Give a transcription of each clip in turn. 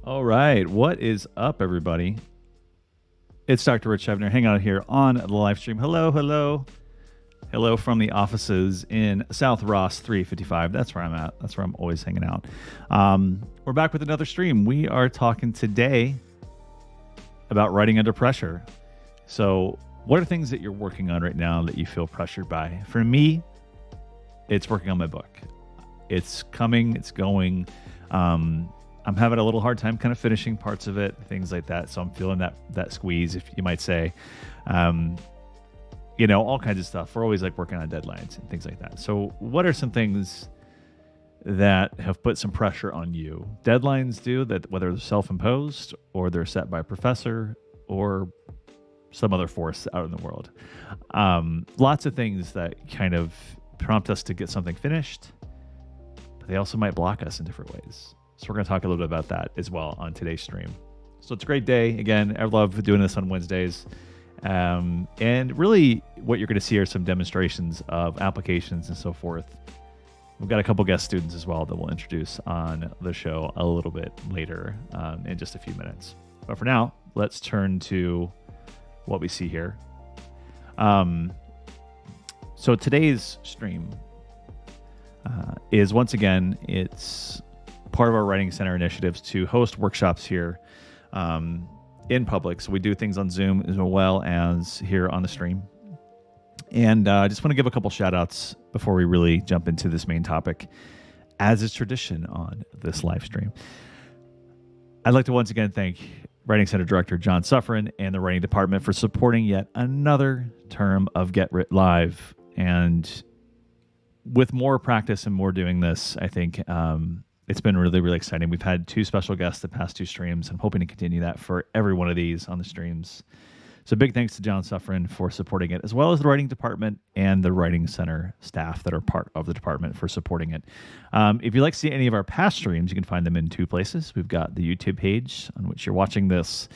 All right. What is up, everybody? It's Dr. Rich Shevner hanging out here on the live stream. Hello, hello. Hello from the offices in South Ross 355. That's where I'm at. That's where I'm always hanging out. We're back with another stream. We are talking today about writing under pressure. So what are things that you're working on right now that you feel pressured by? For me, it's working on my book. It's coming, it's going. I'm having a little hard time kind of finishing parts of it, things like that. So I'm feeling that squeeze, if you might say. All kinds of stuff. We're always like working on deadlines and things like that. So what are some things that have put some pressure on you? Deadlines do that, whether they're self-imposed or they're set by a professor or some other force out in the world. Lots of things that kind of prompt us to get something finished, but they also might block us in different ways. So we're going to talk a little bit about that as well on today's stream. So it's a great day. Again, I love doing this on Wednesdays. And really what you're going to see are some demonstrations of applications and so forth. We've got a couple guest students as well that we'll introduce on the show a little bit later in just a few minutes. But for now, let's turn to what we see here. So today's stream is once again, it's part of our Writing Center initiatives to host workshops here in public. So we do things on Zoom as well as here on the stream. And I just want to give a couple shout outs before we really jump into this main topic, as is tradition on this live stream. I'd like to once again thank Writing Center Director John Suffren and the Writing Department for supporting yet another term of WRIT Live. And with more practice and more doing this, I think it's been really, really exciting. We've had 2 special guests the past 2 streams. I'm hoping to continue that for every one of these on the streams. So big thanks to John Suffren for supporting it, as well as the Writing Department and the Writing Center staff that are part of the department for supporting it. If you'd like to see any of our past streams, you can find them in 2 places. We've got the YouTube page on which you're watching this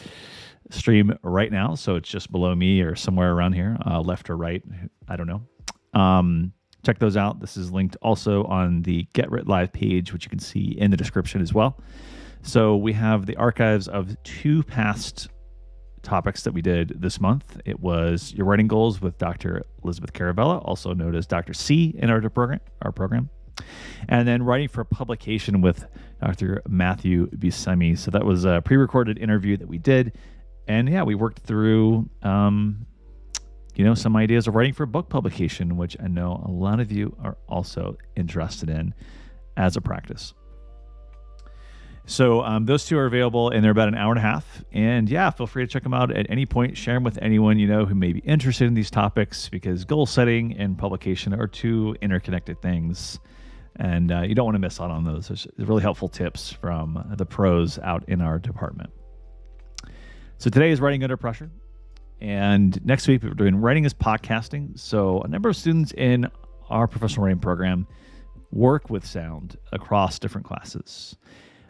stream right now. So it's just below me or somewhere around here, left or right. I don't know. Check those out. This is linked also on the Get Writ Live page, which you can see in the description as well. So we have the archives of 2 past topics that we did this month. It was Your Writing Goals with Dr. Elizabeth Caravella, also known as Dr. C in our program. And then Writing for Publication with Dr. Matthew Buscemi. So that was a pre-recorded interview that we did. And yeah, we worked through some ideas of writing for book publication, which I know a lot of you are also interested in as a practice. So those 2 are available, and they're about an hour and a half. And yeah, feel free to check them out at any point. Share them with anyone you know who may be interested in these topics, because goal setting and publication are 2 interconnected things. And you don't want to miss out on those. There's really helpful tips from the pros out in our department. So today is Writing Under Pressure. And next week, we're doing Writing as Podcasting. So a number of students in our professional writing program work with sound across different classes.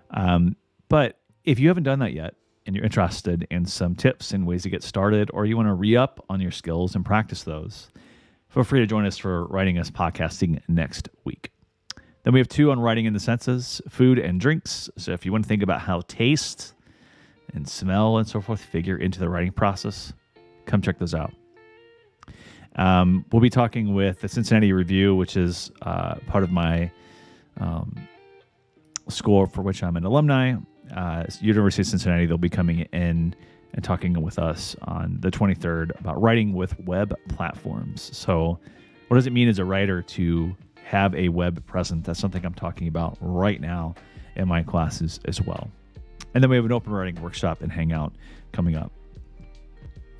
But if you haven't done that yet and you're interested in some tips and ways to get started, or you want to re-up on your skills and practice those, feel free to join us for Writing as Podcasting next week. Then we have 2 on writing in the senses, food and drinks. So if you want to think about how taste and smell and so forth figure into the writing process, come check those out. We'll be talking with the Cincinnati Review, which is part of my school for which I'm an alumni. University of Cincinnati, they'll be coming in and talking with us on the 23rd about writing with web platforms. So what does it mean as a writer to have a web presence? That's something I'm talking about right now in my classes as well. And then we have an open writing workshop and hangout coming up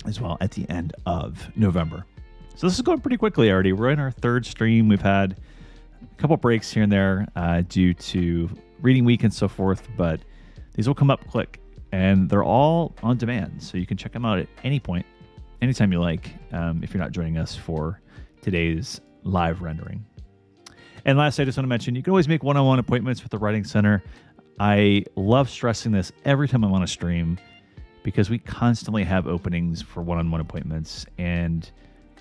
as well at the end of November. So this is going pretty quickly already. We're in our 3rd stream. We've had a couple breaks here and there due to reading week and so forth, but these will come up quick, and they're all on demand. So you can check them out at any point, anytime you like, if you're not joining us for today's live rendering. And last, I just want to mention, you can always make one-on-one appointments with the Writing Center. I love stressing this every time I'm on a stream, because we constantly have openings for one-on-one appointments, and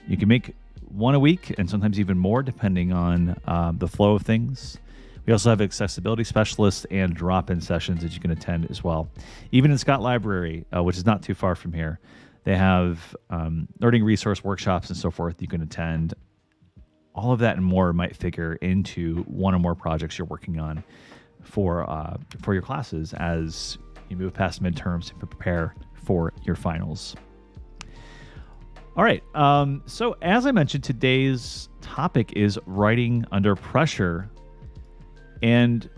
you can make one a week and sometimes even more depending on the flow of things. We We also have accessibility specialists and drop-in sessions that you can attend as well. Even in Scott Library, which is not too far from here, they have learning resource workshops and so forth you can attend. All of that and more might figure into one or more projects you're working on for your classes as you move past midterms and prepare for your finals. All right. So as I mentioned, today's topic is writing under pressure. And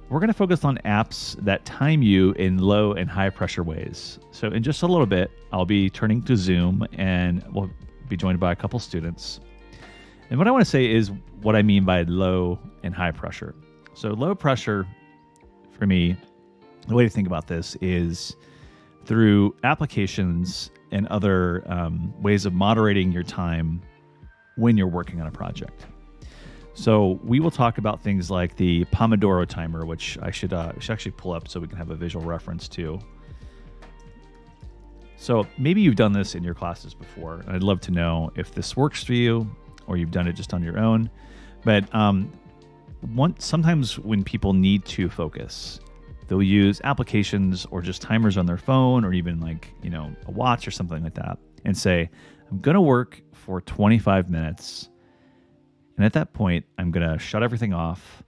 we're going to focus on apps that time you in low and high pressure ways. So in just a little bit, I'll be turning to Zoom and we'll be joined by a couple students. And what I want to say is what I mean by low and high pressure. So low pressure, for me, the way to think about this is through applications and other ways of moderating your time when you're working on a project. So we will talk about things like the Pomodoro timer, which I should actually pull up so we can have a visual reference to. So maybe you've done this in your classes before, and I'd love to know if this works for you or you've done it just on your own. But sometimes when people need to focus, they'll use applications or just timers on their phone or even a watch or something like that and say, I'm going to work for 25 minutes. And at that point, I'm going to shut everything off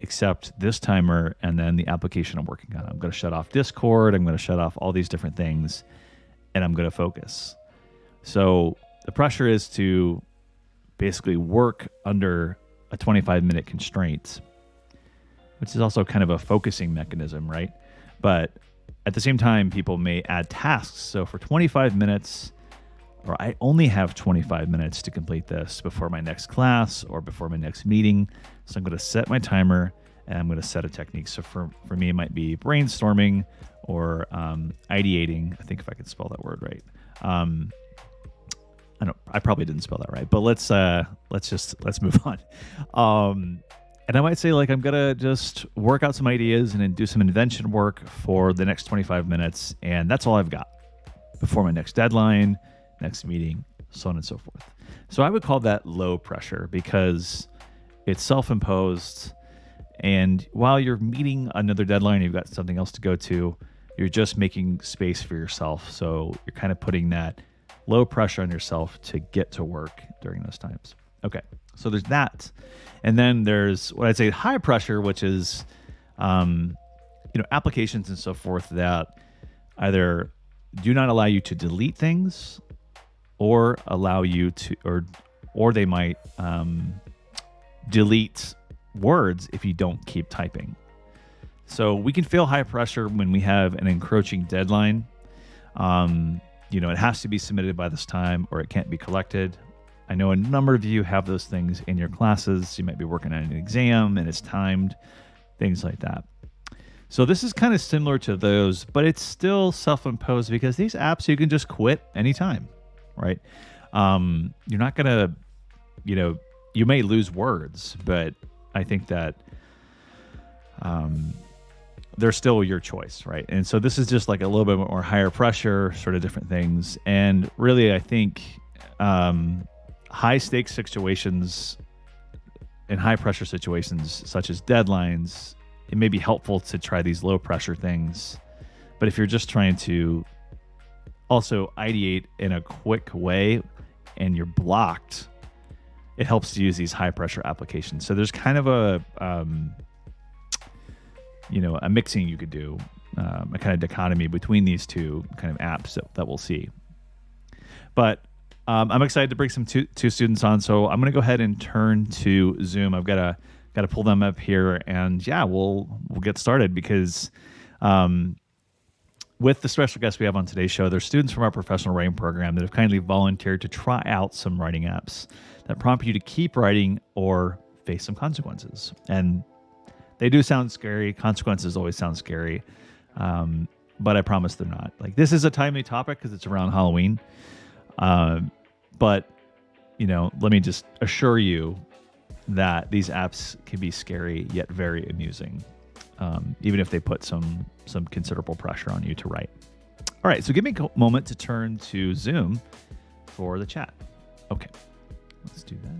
except this timer and then the application I'm working on. I'm going to shut off Discord. I'm going to shut off all these different things and I'm going to focus. So the pressure is to basically work under a 25-minute constraint, which is also kind of a focusing mechanism, right? But at the same time, people may add tasks. So for 25 minutes, or I only have 25 minutes to complete this before my next class or before my next meeting. So I'm going to set my timer and I'm going to set a technique. So for me, it might be brainstorming or ideating. I think if I could spell that word right. I probably didn't spell that right, but let's move on. And I might say I'm going to just work out some ideas and then do some invention work for the next 25 minutes. And that's all I've got before my next deadline, next meeting, so on and so forth. So I would call that low pressure because it's self-imposed. And while you're meeting another deadline, you've got something else to go to, you're just making space for yourself. So you're kind of putting that low pressure on yourself to get to work during those times. Okay, so there's that. And then there's what I'd say high pressure, which is, applications and so forth that either do not allow you to delete things or allow you to, or they might delete words if you don't keep typing. So we can feel high pressure when we have an encroaching deadline. It has to be submitted by this time or it can't be collected. I know a number of you have those things in your classes. You might be working on an exam and it's timed, things like that. So this is kind of similar to those, but it's still self-imposed because these apps you can just quit anytime, right? You're not going to, you may lose words, but I think that they're still your choice, right? And so this is just a little bit more higher pressure, sort of different things. And really, I think high stakes situations and high pressure situations such as deadlines, it may be helpful to try these low pressure things. But if you're just trying to also ideate in a quick way and you're blocked, it helps to use these high pressure applications. So there's kind of a mixing you could do, a kind of dichotomy between these two kind of apps that we'll see. But I'm excited to bring some two students on, so I'm going to go ahead and turn to Zoom. I've got to pull them up here, and we'll get started because with the special guests we have on today's show, they're students from our professional writing program that have kindly volunteered to try out some writing apps that prompt you to keep writing or face some consequences. And they do sound scary. Consequences always sound scary, but I promise they're not. This is a timely topic because it's around Halloween. But let me just assure you that these apps can be scary yet very amusing, even if they put some considerable pressure on you to write. All right, so give me a moment to turn to Zoom for the chat. Okay, let's do that.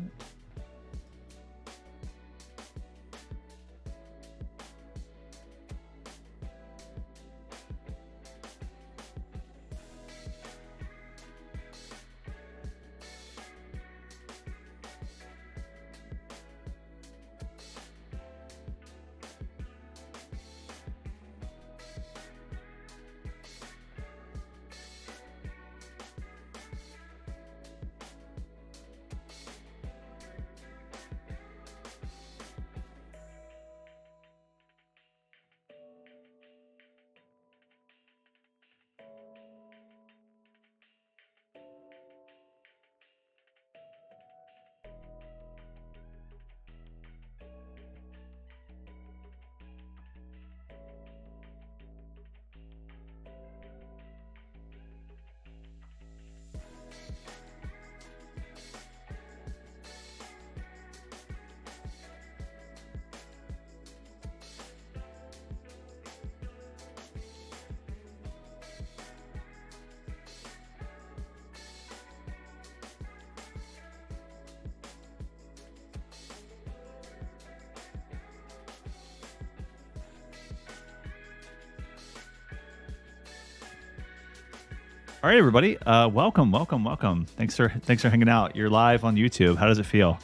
All right, everybody. Welcome. Thanks for hanging out. You're live on YouTube. How does it feel?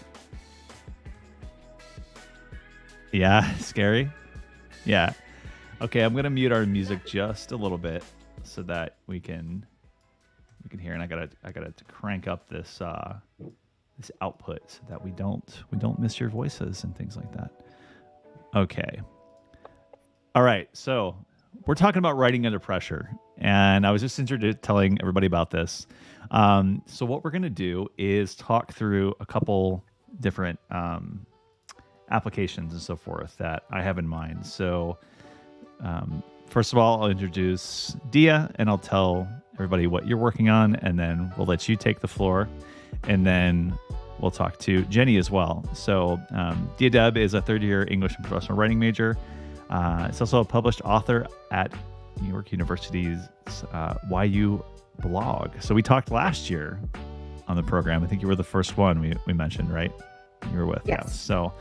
Yeah, scary. Yeah. Okay, I'm gonna mute our music just a little bit so that we can hear. And I gotta crank up this this output so that we don't miss your voices and things like that. Okay. All right. So we're talking about writing under pressure, and I was just telling everybody about this. So what we're going to do is talk through a couple different applications and so forth that I have in mind. So first of all, I'll introduce Deea, and I'll tell everybody what you're working on, and then we'll let you take the floor, and then we'll talk to Jenny as well. So Deea Deb is a third-year English and professional writing major. It's also a published author at New York University's YUBlog. So we talked last year on the program. I think you were the first one we mentioned, right? You were with us. So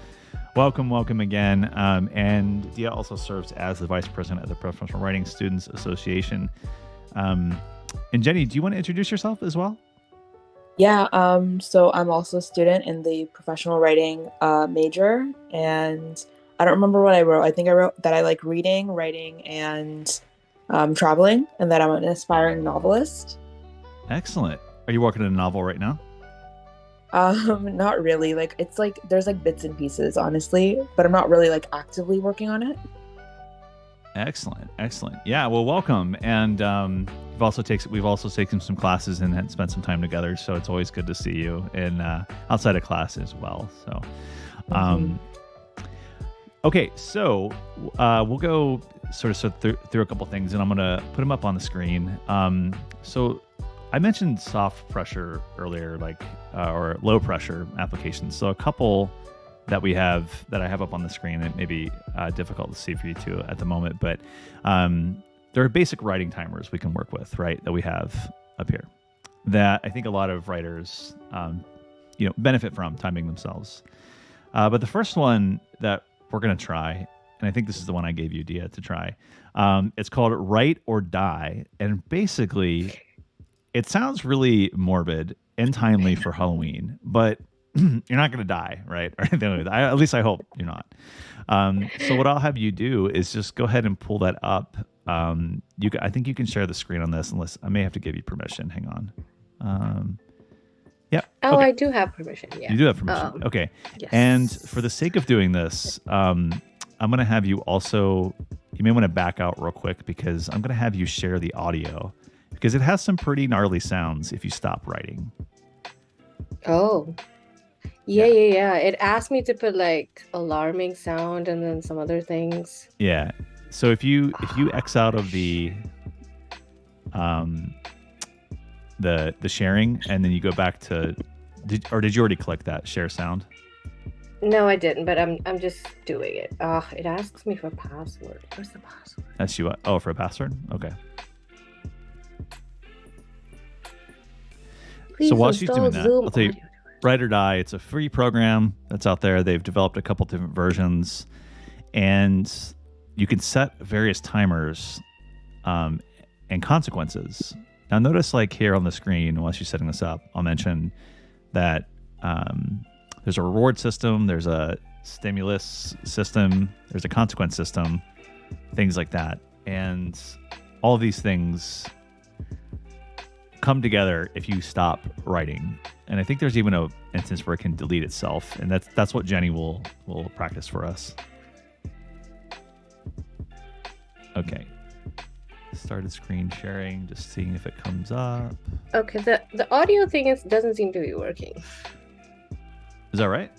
welcome again. And Deea also serves as the vice president of the Professional Writing Students Association. And Jenny, do you want to introduce yourself as well? Yeah, so I'm also a student in the professional writing major, and I don't remember what I wrote. I think I wrote that I like reading, writing, and traveling, and that I'm an aspiring novelist. Excellent. Are you working on a novel right now? Not really. Like it's like there's like bits and pieces, honestly, but I'm not really like actively working on it. Excellent. Yeah. Well, welcome. And we've also taken some classes and had spent some time together. So it's always good to see you in outside of class as well. So, okay. So we'll go sort of through a couple things, and I'm gonna put them up on the screen. So I mentioned soft pressure earlier, like or low pressure applications. So a couple that I have up on the screen. It may be difficult to see for you two at the moment, but there are basic writing timers we can work with, right? That we have up here that I think a lot of writers, benefit from timing themselves. But the first one that we're going to try, and I think this is the one I gave you, Deea, to try. It's called Write or Die, and basically, it sounds really morbid and timely for Halloween, but you're not going to die, right? Or anything like that. At least I hope you're not. So what I'll have you do is just go ahead and pull that up. I think you can share the screen on this, unless I may have to give you permission. Hang on. Yeah. Oh, okay. I do have permission. Yeah. You do have permission. Okay. Yes. And for the sake of doing this, I'm going to have you also. You may want to back out real quick because I'm going to have you share the audio because it has some pretty gnarly sounds if you stop writing. Oh. Yeah. It asked me to put like alarming sound and then some other things. Yeah. So if you X out of the sharing and then you go back to, did you already click that share sound? No, I didn't, but I'm just doing it. It asks me for a password. Where's the password? That's you. Oh, for a password? Okay. Please so while she's doing that, Zoom I'll tell you, Write or Die, it's a free program that's out there. They've developed a couple different versions, and you can set various timers and consequences. Now notice like here on the screen, while she's setting this up, I'll mention that there's a reward system, there's a stimulus system, there's a consequence system, things like that. And all of these things come together if you stop writing. And I think there's even an instance where it can delete itself. And that's what Jenny will practice for us. Okay. Started screen sharing, just seeing if it comes up. Okay, the audio thing doesn't seem to be working. Is that right?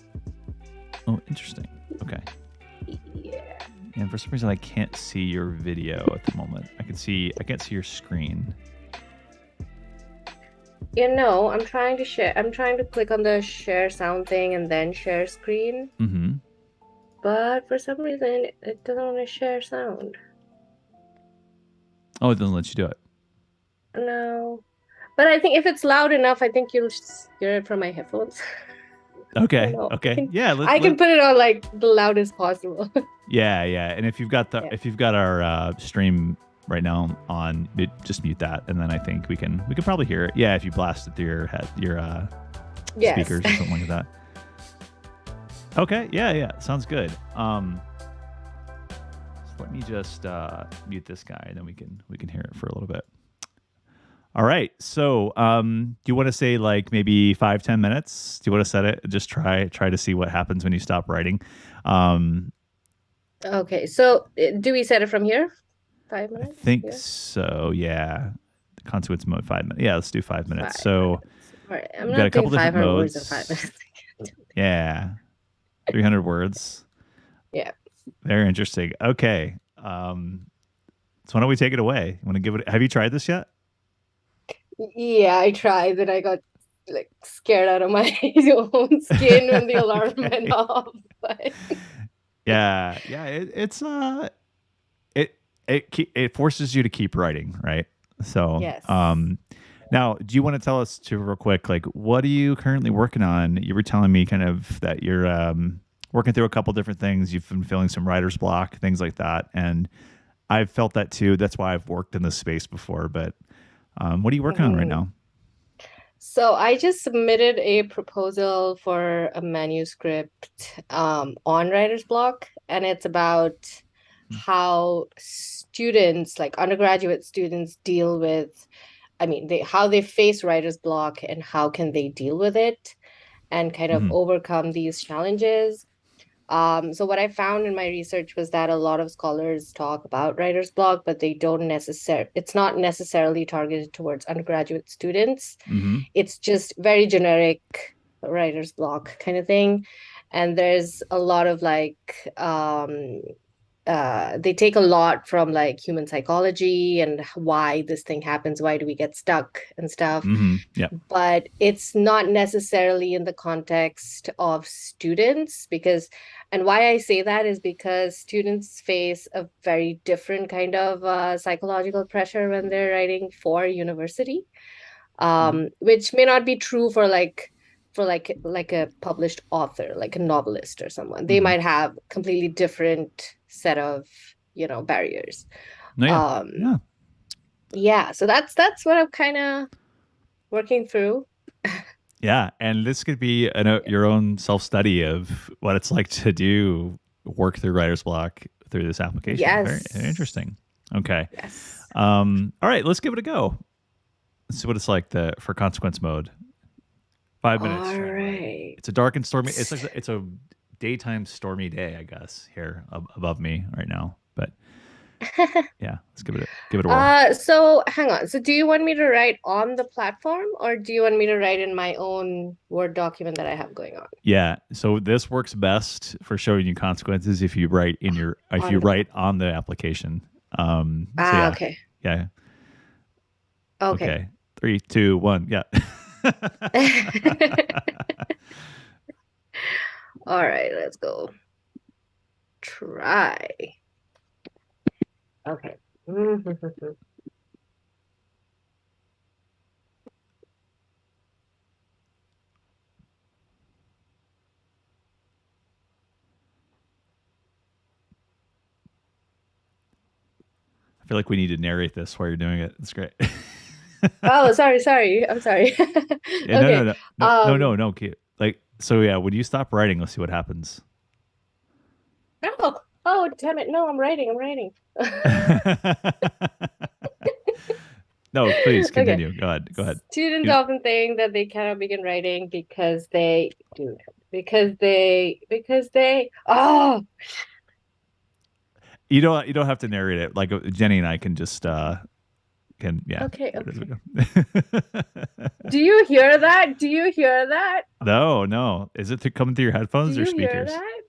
Oh, interesting. Okay. Yeah. And for some reason, I can't see your video at the moment. I can't see your screen. I'm trying to share. I'm trying to click on the share sound thing and then share screen. Mm-hmm. But for some reason, it doesn't want to share sound. Oh, it doesn't let you do it. No. But I think if it's loud enough, I think you'll hear it from my headphones. Okay. Okay. Yeah. I can put it on like the loudest possible. Yeah. And if you've got our stream right now on. Just mute that, and then I think we can probably hear it. Yeah, if you blast it through your Yes. speakers or something like that. Okay. Yeah. Sounds good. Let me just mute this guy, and then we can hear it for a little bit. All right. So, do you want to say like maybe 5-10 minutes? Do you want to set it? Just try to see what happens when you stop writing. Okay. So do we set it from here? 5 I minutes? think Yeah. so. Yeah. The consequence mode 5 minutes. Yeah. Let's do 5 minutes. 5 So minutes. All right. I'm we've got a not doing couple different 500 modes. words in 5 minutes. Yeah. 300 words. Yeah. Very interesting. Okay. So why don't we take it away? You want to give it? Have you tried this yet? Yeah, I tried, and I got like scared out of my own skin when the alarm went off. But Yeah. It forces you to keep writing, right? So, yes. now, do you want to tell us too, real quick, like what are you currently working on? You were telling me kind of that you're working through a couple different things. You've been feeling some writer's block, things like that, and I've felt that too. That's why I've worked in this space before. But what are you working on right now? So I just submitted a proposal for a manuscript on writer's block, and it's about how students, like undergraduate students, deal with, how they face writer's block and how can they deal with it and kind of overcome these challenges. So what I found in my research was that a lot of scholars talk about writer's block, but it's not necessarily targeted towards undergraduate students. It's just very generic writer's block kind of thing. And there's a lot of they take a lot from like human psychology and why this thing happens, why do we get stuck and stuff. Yeah. But it's not necessarily in the context of students, and why I say that is because students face a very different kind of psychological pressure when they're writing for university, which may not be true for a published author, like a novelist or someone. They might have completely different set of barriers. Yeah, so that's what I'm kind of working through. Yeah, and this could be your own self-study of what it's like to work through writer's block through this application. Yes. Very interesting. Okay. Yes. All right, let's give it a go. Let's see what it's like for consequence mode. 5 minutes. All right. It's a dark and stormy. It's a daytime stormy day, I guess, here above me right now. But yeah, let's give it a whirl. So hang on. So do you want me to write on the platform, or do you want me to write in my own Word document that I have going on? Yeah. So this works best for showing you consequences if you write write on the application. Okay. Yeah. Okay. 3, 2, 1. Yeah. All right, let's go. Try. Okay. I feel like we need to narrate this while you're doing it. It's great. Oh, sorry. I'm sorry. Yeah, Okay. No. Okay. Like, so yeah, when you stop writing, let's see what happens. Oh, damn it. No, I'm writing. No, please continue. Okay. Go ahead. Students often think that they cannot begin writing because they oh, You don't have to narrate it. Like Jenny and I can just yeah. Okay. Do you hear that? No. Is it coming through your headphones or speakers? Do you hear that?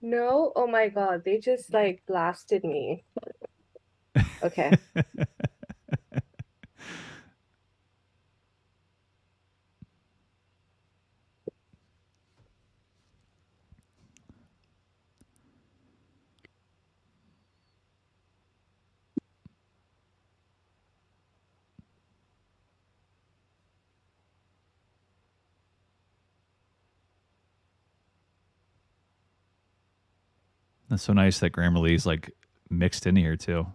No? Oh my God, they just like blasted me. Okay. That's so nice that Grammarly's like mixed in here too.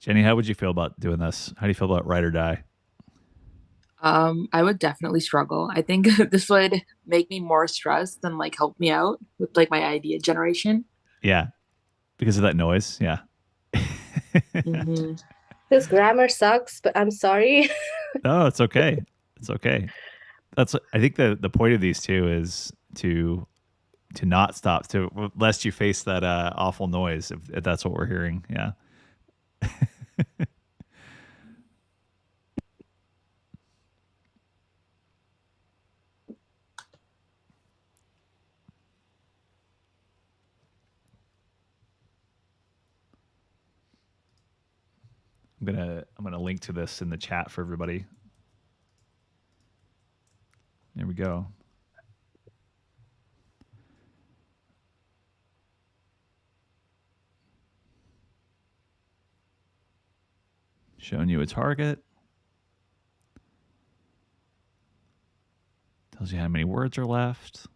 Jenny, how would you feel about doing this? How do you feel about Write or Die? I would definitely struggle. I think this would make me more stressed than like help me out with like my idea generation. Yeah, because of that noise. Yeah. Hmm. This grammar sucks, but I'm sorry. No, it's okay. It's okay. That's I think the point of these two is to not stop, to lest you face that awful noise if that's what we're hearing. Yeah. I'm gonna link to this in the chat for everybody. There we go. Showing you a target. Tells you how many words are left.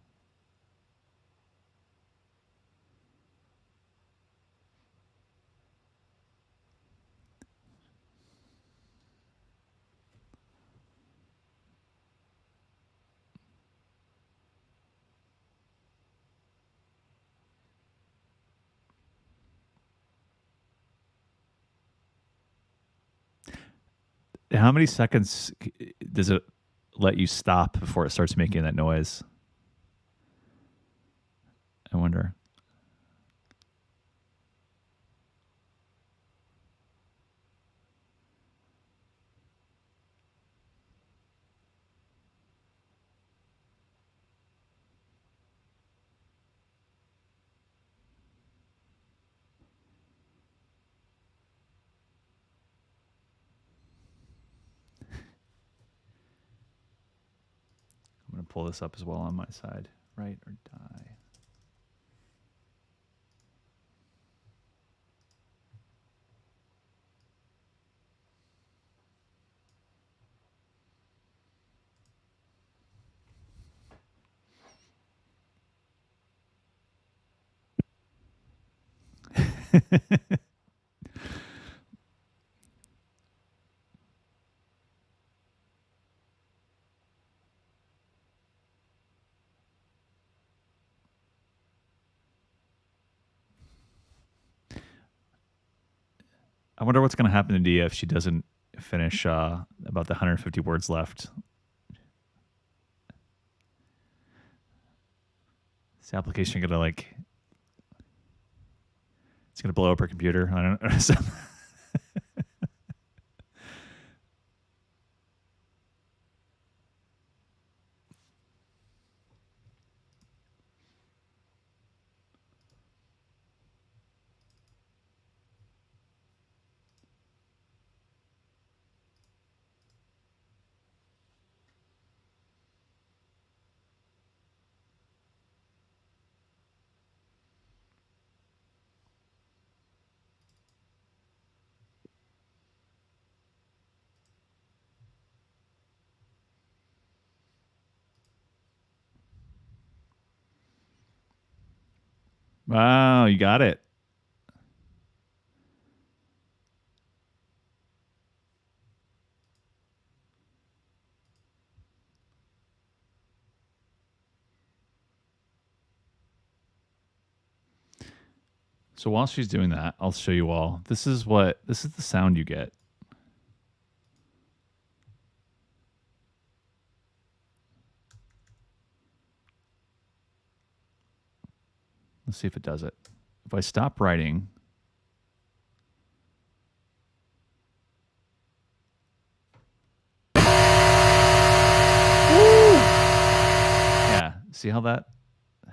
How many seconds does it let you stop before it starts making that noise? I wonder. I'm going to pull this up as well on my side. Write or Die. I wonder what's going to happen to Deea if she doesn't finish about the 150 words left. Is the application going to like... It's going to blow up her computer? I don't know. Wow, you got it. So while she's doing that, I'll show you all. This is the sound you get. Let's see if it does it. If I stop writing, yeah, see how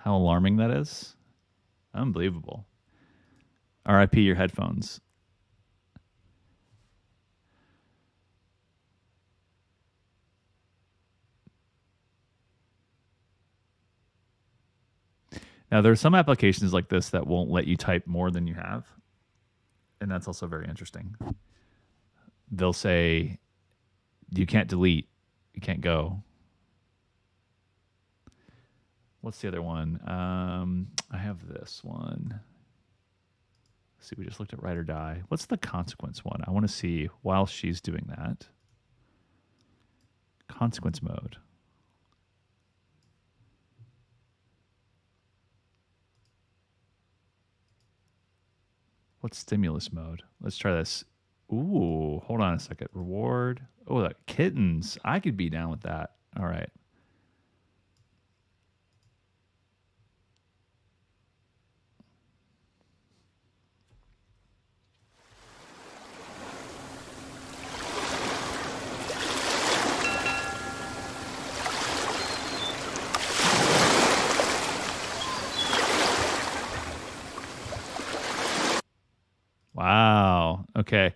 alarming that is? Unbelievable. RIP your headphones. Now, there are some applications like this that won't let you type more than you have. And that's also very interesting. They'll say, you can't delete, you can't go. What's the other one? I have this one. Let's see, we just looked at Ride or Die. What's the consequence one? I want to see while she's doing that. Consequence mode. What's stimulus mode? Let's try this. Ooh, hold on a second. Reward. Oh, that kittens. I could be down with that. All right. Wow. Okay.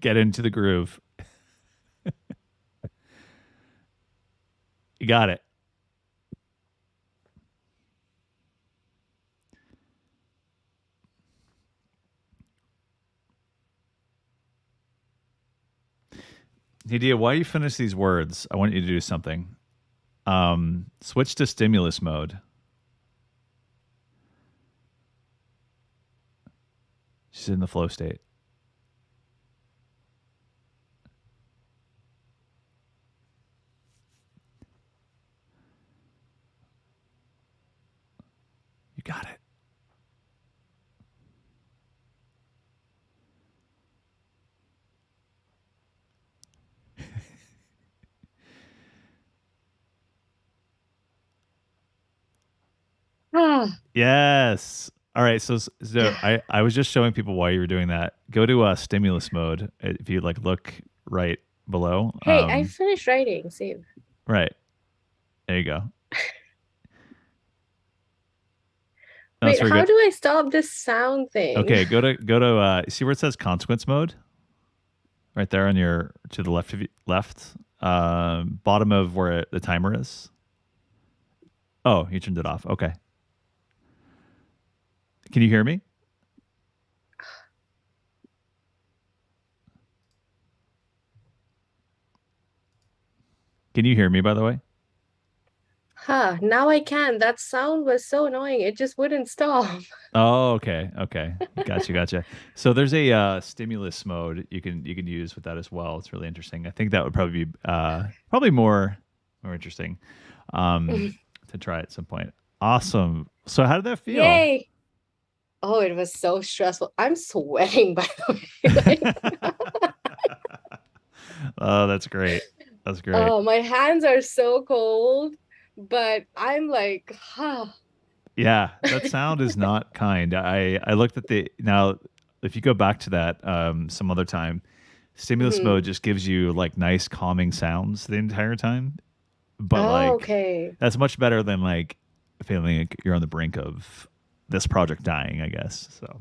Get into the groove. You got it. Hey, Deea, while you finish these words, I want you to do something. Switch to stimulus mode. She's in the flow state. You got it. Yes. All right. So I was just showing people why you were doing that. Go to stimulus mode. If you like look right below. Hey, I finished writing. Save. Right. There you go. Wait, how do I stop this sound thing? Okay, go to see where it says consequence mode? Right there on your to the left of you, bottom of where the timer is. Oh, you turned it off. Okay. Can you hear me? Can you hear me, by the way? Huh, now I can. That sound was so annoying. It just wouldn't stop. Oh, okay. Gotcha. So there's a stimulus mode you can use with that as well. It's really interesting. I think that would probably be probably more interesting to try at some point. Awesome. So how did that feel? Yay! Oh, it was so stressful. I'm sweating, by the way. Oh, that's great. That's great. Oh, my hands are so cold, but I'm like, huh. Yeah, that sound is not kind. I looked at now if you go back to that some other time, stimulus mode just gives you like nice calming sounds the entire time. But okay. That's much better than like feeling like you're on the brink of this project dying, I guess. So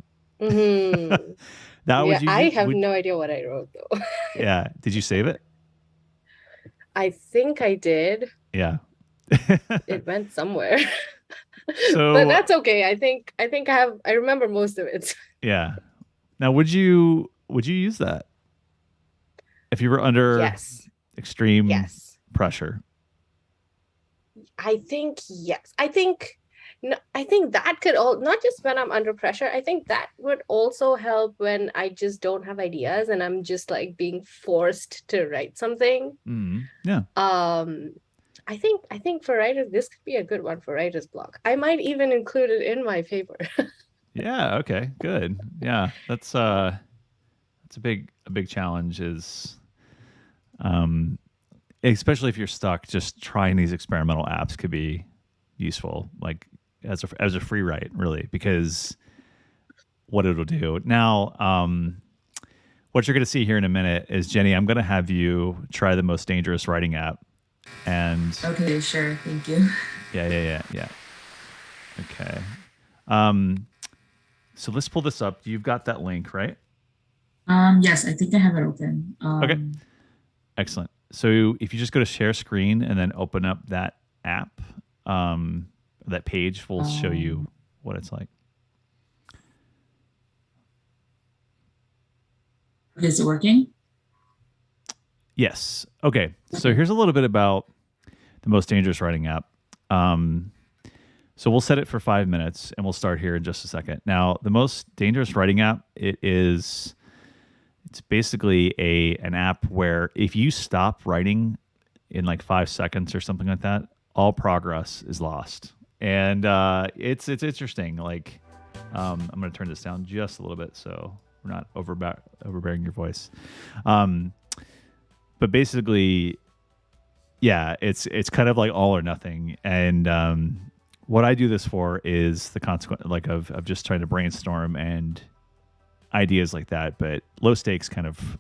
I have no idea what I wrote though. Yeah. Did you save it? I think I did. Yeah. It went somewhere. So, but that's okay. I think I remember most of it. Yeah. Now, would you use that if you were under extreme pressure? I think yes. I think that could not just when I'm under pressure. I think that would also help when I just don't have ideas and I'm just like being forced to write something. Yeah. I think for writers, this could be a good one for writer's block. I might even include it in my paper. Yeah. Okay. Good. Yeah. That's a big challenge is, especially if you're stuck, just trying these experimental apps could be useful, like as a free write, really, because what it'll do. Now, what you're going to see here in a minute is, Jenny, I'm going to have you try the most dangerous writing app. And okay, sure. Thank you. Yeah. Okay. So let's pull this up. You've got that link, right? Yes, I think I have it open. Okay. Excellent. So if you just go to share screen and then open up that app, that page will show you what it's like. Is it working? Yes. Okay. So here's a little bit about the most dangerous writing app. So we'll set it for 5 minutes and we'll start here in just a second. Now, the most dangerous writing app, it's basically an app where if you stop writing in like 5 seconds or something like that, all progress is lost. And it's interesting. Like, I'm going to turn this down just a little bit so we're not overbearing your voice. But basically, yeah, it's kind of like all or nothing. And what I do this for is the consequence, like of just trying to brainstorm and ideas like that, but low stakes kind of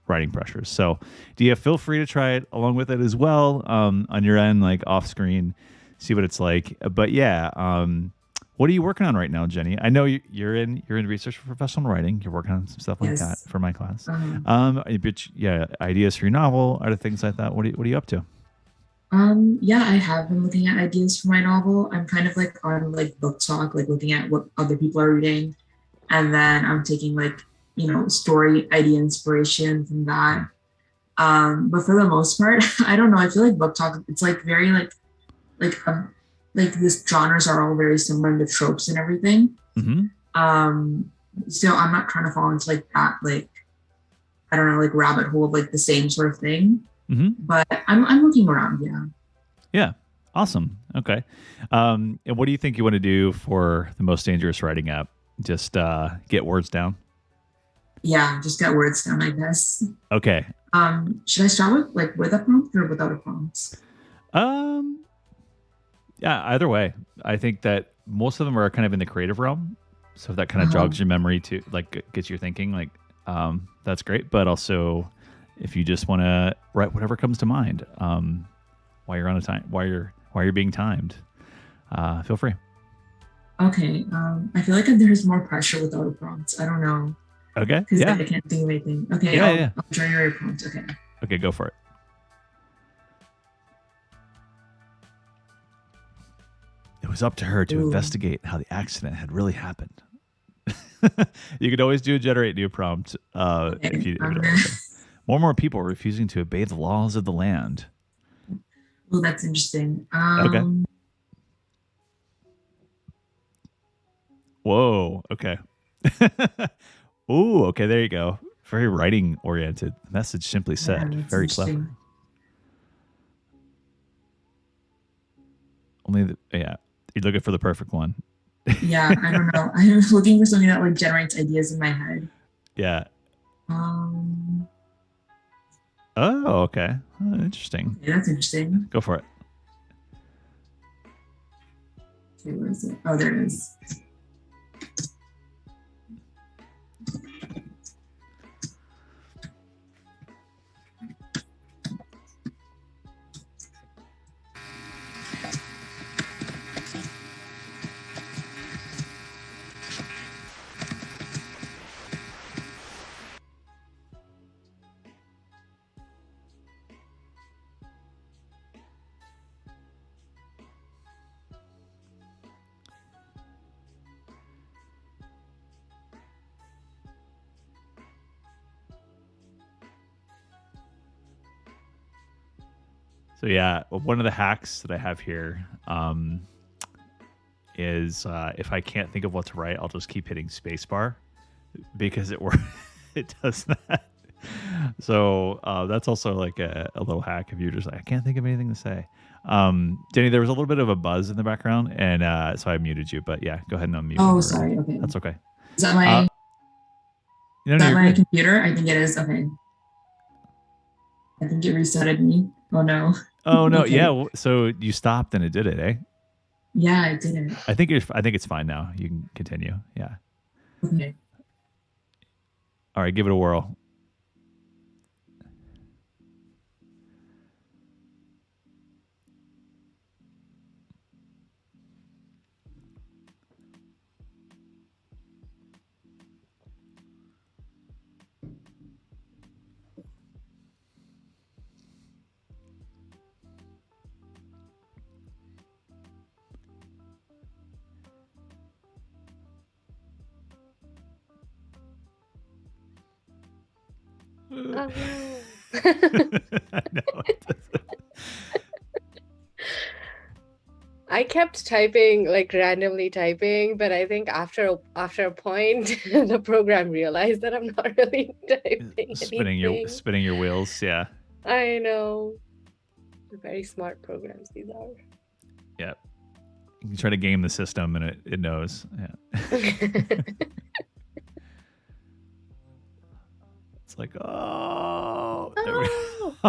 writing pressures. So, Deea, feel free to try it along with it as well on your end, like off screen, see what it's like. But yeah, what are you working on right now, Jenny? I know you're in research for professional writing. You're working on some stuff like that for my class. But yeah, ideas for your novel, other things like that. What are you up to? Yeah, I have been looking at ideas for my novel. I'm kind of like on like book talk, like looking at what other people are reading. And then I'm taking like, story idea inspiration from that. But for the most part, I don't know. I feel like book talk, it's like very like these genres are all very similar in the tropes and everything. So I'm not trying to fall into like that, like, I don't know, like rabbit hole of like the same sort of thing. But I'm looking around. Yeah. Awesome. Okay. And what do you think you want to do for the most dangerous writing app? Just get words down? Yeah, just get words down, I guess. Okay. Should I start with a prompt or without a prompt? Yeah, either way. I think that most of them are kind of in the creative realm. So if that kind of jogs your memory to like gets your thinking, like that's great. But also if you just want to write whatever comes to mind while you're on a time, while you're being timed, feel free. Okay. I feel like there's more pressure without a prompt. I don't know. Okay. Because Yeah. I can't think of anything. Okay. Yeah, I'll generate a prompt. Okay. Okay, go for it. It was up to her to investigate how the accident had really happened. You could always do a generate new prompt if you don't want to. More and more people are refusing to obey the laws of the land. Well, that's interesting. Okay. Whoa. Okay. Ooh. Okay. There you go. Very writing oriented. Message simply said. Very clever. You're looking for the perfect one. Yeah. I don't know. I'm looking for something that like generates ideas in my head. Yeah. Oh, okay. Oh, interesting. Okay, that's interesting. Go for it. Okay, where is it? Oh, there it is. So yeah, one of the hacks that I have here is if I can't think of what to write, I'll just keep hitting spacebar because it works. It does that. So that's also like a little hack if you're just like, I can't think of anything to say. Jenny, there was a little bit of a buzz in the background, and so I muted you. But yeah, go ahead and unmute. Oh, sorry. Okay. That's okay. Is that my good. computer? I think it is. Okay. I think it resetted me. Oh no. Oh no. Okay. Yeah. So you stopped and it did it, eh? Yeah, I did it. I think it's fine now. You can continue. Yeah. Okay. All right. Give it a whirl. No, it doesn't. I kept typing, like randomly typing, but I think after a point, the program realized that I'm not really typing anything. Spinning your wheels. Yeah. I know. Very smart programs these are. Yeah. You can try to game the system and it knows. Yeah. It's like, oh. There we go.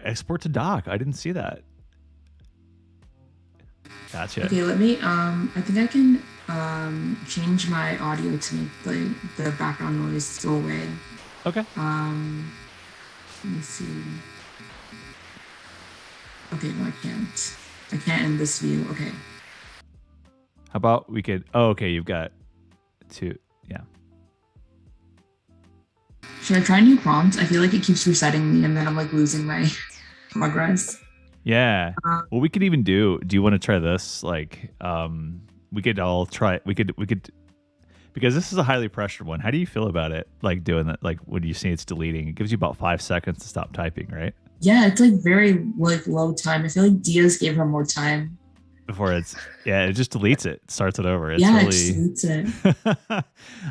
Export to doc. I didn't see that. Gotcha. Okay, let me I think I can change my audio to make the background noise go away. Okay. Let me see. Okay, no, I can't. I can't in this view. Okay. How about we could okay, you've got two. Yeah. Should I try a new prompt? I feel like it keeps resetting me and then I'm like losing my progress. Yeah. Well, we could even do you want to try this? Like, we could all try we could because this is a highly pressured one. How do you feel about it? Like doing that, like when you see it's deleting, it gives you about 5 seconds to stop typing, right? Yeah, it's like very like low time. I feel like Deea's gave her more time. Before it just deletes it, starts it over. It's yeah, really... it just deletes it.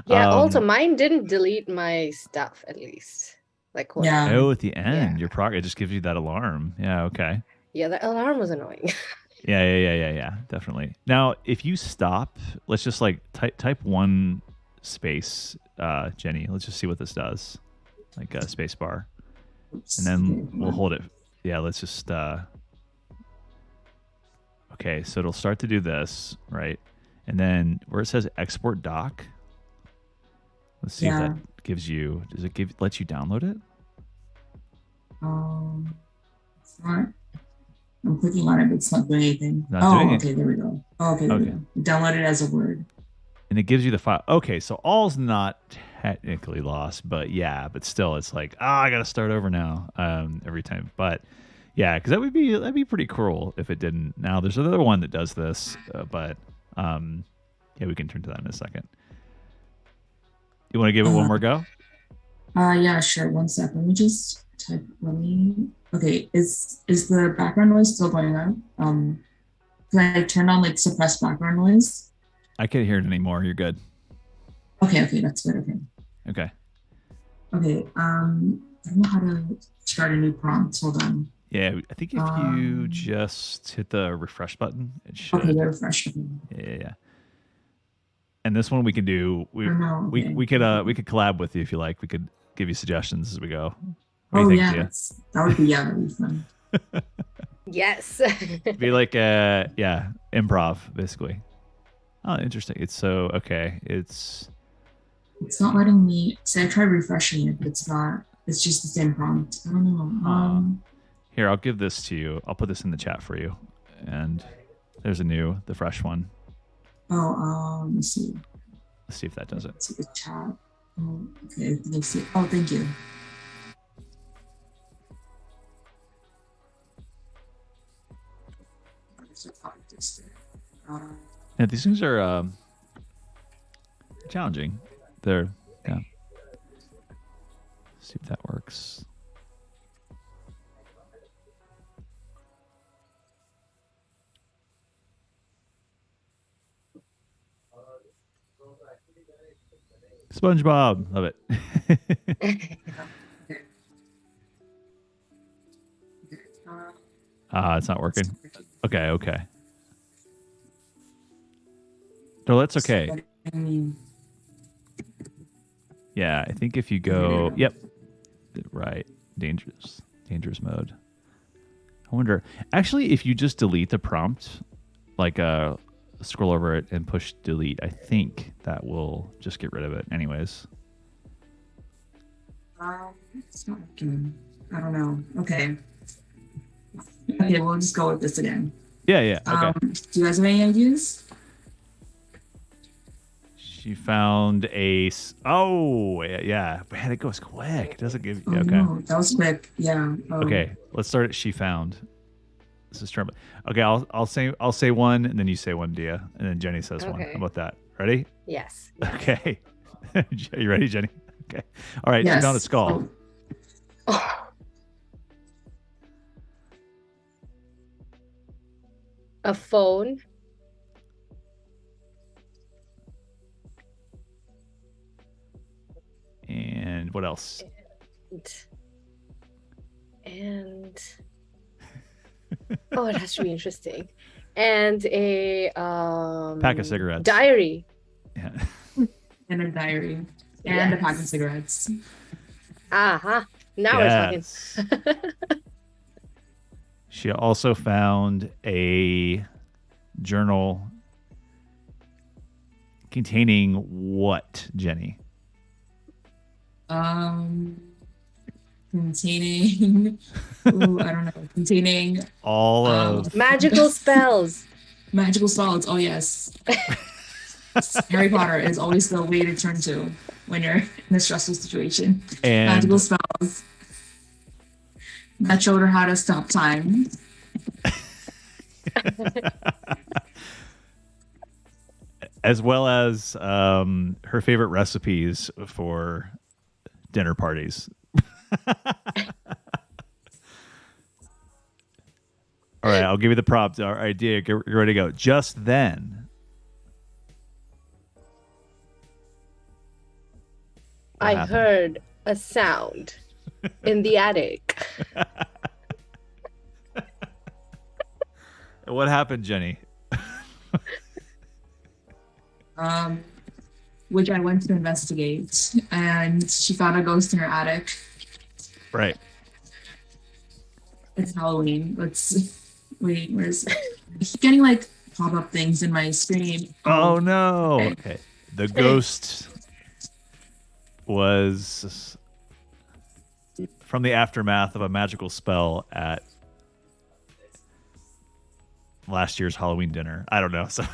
Yeah, also mine didn't delete my stuff at least. Like yeah. Oh, at the end, your it just gives you that alarm. Yeah, okay. Yeah, the alarm was annoying. Yeah, definitely. Now, if you stop, let's just like type one space, Jenny. Let's just see what this does. Like a space bar. And then we'll hold it. Yeah, let's just okay, so it'll start to do this, right? And then where it says export doc, let's see if that gives you, does it let you download it? It's not. I'm clicking on it, but it's not doing anything. Okay, there we go. Okay, there we go. Download it as a Word. And it gives you the file. Okay, so all's not technically lost, but still, it's like, I got to start over now every time. But yeah, because that'd be pretty cruel if it didn't. Now there's another one that does this, but we can turn to that in a second. You want to give it one more go? Yeah, sure. 1 second. Let me just type. Okay, is the background noise still going on? Can I turn on like suppress background noise? I can't hear it anymore. You're good. Okay, that's good. Okay. I don't know how to start a new prompt. Hold on. Yeah, I think if you just hit the refresh button, it should. Okay, the refresh. Yeah. And this one we can do. We could collab with you if you like. We could give you suggestions as we go. That would be fun. Yes. Be like improv basically. Oh, interesting. It's so okay. It's not letting me. I tried refreshing it, but it's not. It's just the same prompt. I don't know. Here, I'll give this to you. I'll put this in the chat for you. And there's the fresh one. Let me see. Let's see if that does it. Let's see the chat. Okay, let's see. Oh, thank you. Yeah, these things are challenging. Let's see if that works. SpongeBob, love it. It's not working. Okay. No, that's okay. Yeah, I think if you go, right, dangerous mode. I wonder, actually, if you just delete the prompt, like scroll over it and push delete, I think that will just get rid of it anyways. It's not working. I don't know. Okay, we'll just go with this again. Yeah. Okay. Do you guys have any ideas? She found a. Oh, yeah. Man, it goes quick. It doesn't give. Okay. No, that was quick. Yeah. Okay, let's start at she found. This is trouble. Okay, I'll say one, and then you say one, Deea, and then Jenny says one. How about that? Ready? Yes. Okay. You ready, Jenny? Okay. All right. Yes. So down to skull. Oh. A phone. And what else? And oh, it has to be interesting. And a Pack of cigarettes. diary. Yeah. And a diary. And a pack of cigarettes. Now we're talking. She also found a journal containing what, Jenny? Containing, I don't know, containing all of magical spells. Magical spells. Oh yes. Harry Potter is always the way to turn to when you're in a stressful situation. And magical spells that showed her how to stop time. As well as her favorite recipes for dinner parties. All right, I'll give you the props. Our idea, get ready to go. Just then, I heard a sound in the attic. What happened, Jenny? Which I went to investigate, and she found a ghost in her attic. Right. It's Halloween. Wait, where's it? I keep getting like pop-up things in my screen. Oh no. Okay. The ghost was from the aftermath of a magical spell at last year's Halloween dinner. I don't know. So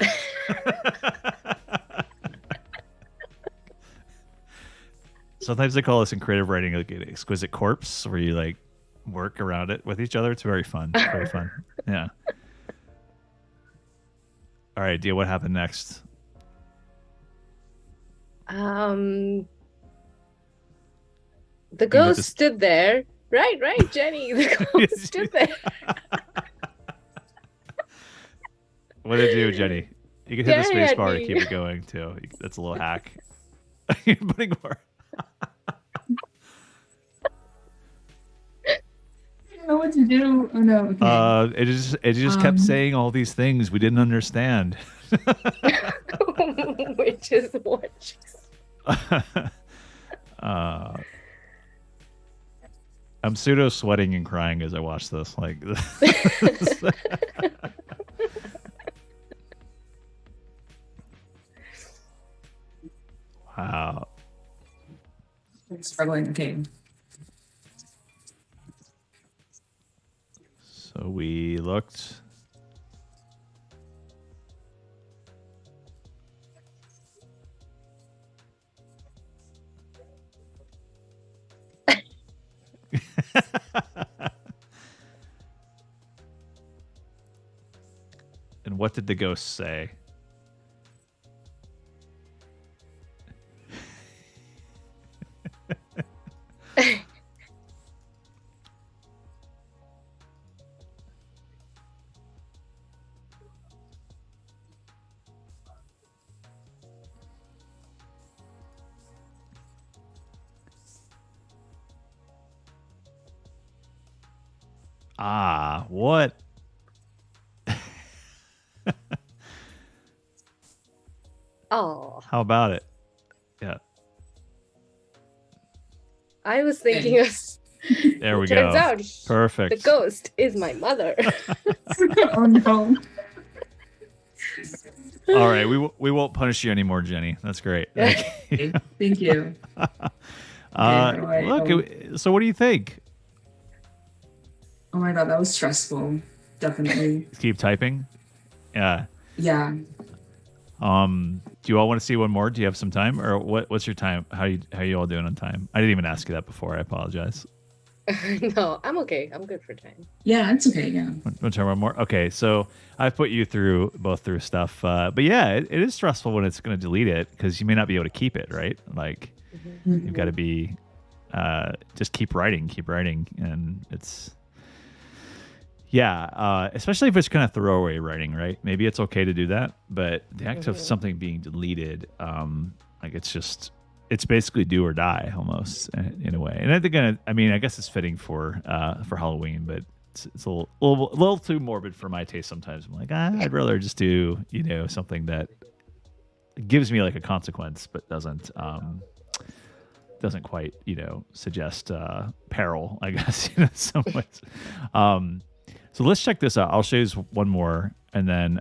sometimes they call this in creative writing like an exquisite corpse, where you like work around it with each other. It's very fun. Very fun. Yeah. All right, Deea, what happened next? The ghost stood there. Right, Jenny. The ghost stood there. What did it do, Jenny? You can hit the space bar to keep it going too. That's a little hack. You're putting more. I don't know what to do. Oh no. Okay. It just kept saying all these things we didn't understand. Which is what she said. I'm pseudo sweating and crying as I watch this. Like, wow. I'm struggling. Okay. So we looked. And what did the ghost say? What? Oh. How about it? Yeah. I was thinking of. There we go. Turns out, perfect. The ghost is my mother. Oh no. All right, we won't punish you anymore, Jenny. That's great. Thank you. So what do you think? Oh my god, that was stressful. Definitely. Keep typing. Yeah. Yeah. Do you all want to see one more? Do you have some time, or what's your time? How you all doing on time? I didn't even ask you that before. I apologize. No, I'm okay. I'm good for time. Yeah, it's okay. Yeah. Want to try one more? Okay, so I've put you both through stuff, but yeah, it is stressful when it's going to delete it because you may not be able to keep it, right? Like, You've got to be just keep writing, and it's especially if it's kind of throwaway writing, right? Maybe it's okay to do that, but the act of something being deleted, like it's basically do or die almost in a way. And I guess it's fitting for Halloween, but it's a little too morbid for my taste sometimes. I'm like, I'd rather just do something that gives me like a consequence, but doesn't quite suggest peril, I guess, in some ways. So let's check this out. I'll show you one more, and then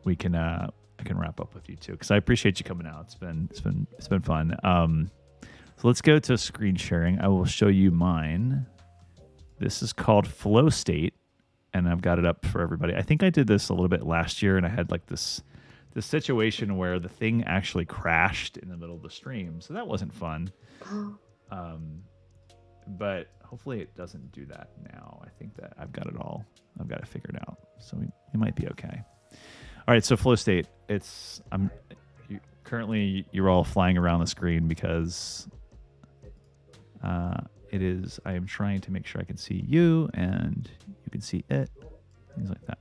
we can I can wrap up with you too, because I appreciate you coming out. It's been fun. So let's go to screen sharing. I will show you mine. This is called Flow State, and I've got it up for everybody. I think I did this a little bit last year, and I had like this situation where the thing actually crashed in the middle of the stream, so that wasn't fun. But hopefully it doesn't do that now. I think that I've got it figured out, so we might be okay. All right, so Flow State. Currently you're all flying around the screen because I am trying to make sure I can see you and you can see it, things like that.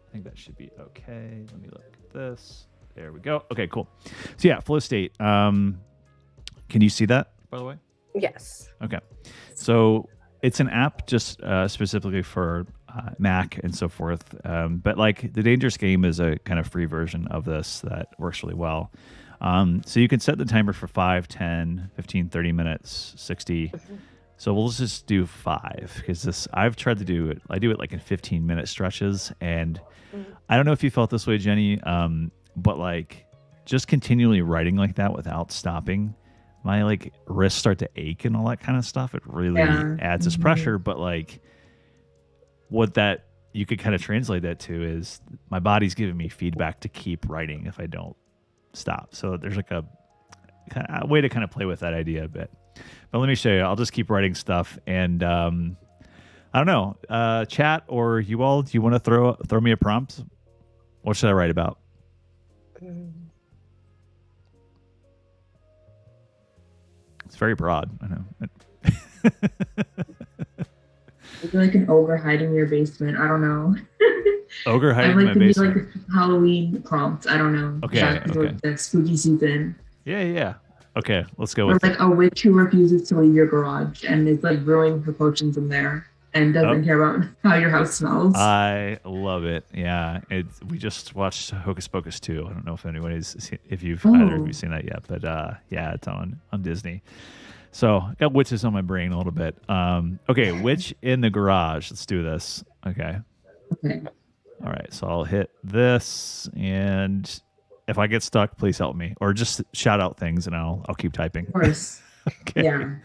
I think that should be okay. Let me look at this. There we go. Okay, cool. So yeah, Flow State. Can you see that, by the way? Yes. Okay. So it's an app just specifically for Mac and so forth. But like the Dangerous Game is a kind of free version of this that works really well. So you can set the timer for 5, 10, 15, 30 minutes, 60. So we'll just do 5 because I've tried to do it. I do it like in 15-minute stretches. And I don't know if you felt this way, Jenny, but like just continually writing like that without stopping, my like wrists start to ache and all that kind of stuff. It really adds this pressure. But like what that you could kind of translate that to is my body's giving me feedback to keep writing if I don't stop. So there's like a way to kind of play with that idea a bit. But let me show you. I'll just keep writing stuff, and I don't know, chat or you all. Do you want to throw me a prompt? What should I write about? It's very broad. I know. Maybe like an ogre hiding in your basement. I don't know. Ogre hiding in my basement. Like Halloween prompt. I don't know. Okay. Like the spooky season. Yeah. Okay, let's go or with like a witch who refuses to leave your garage and is like brewing her potions in there and doesn't care about how your house smells. I love it. Yeah, we just watched Hocus Pocus 2. I don't know if either of you seen that yet, but yeah, it's on Disney. So I got witches on my brain a little bit. Okay, witch in the garage. Let's do this. Okay. All right, so I'll hit this, and if I get stuck, please help me, or just shout out things, and I'll keep typing. Of course. Okay. Yeah.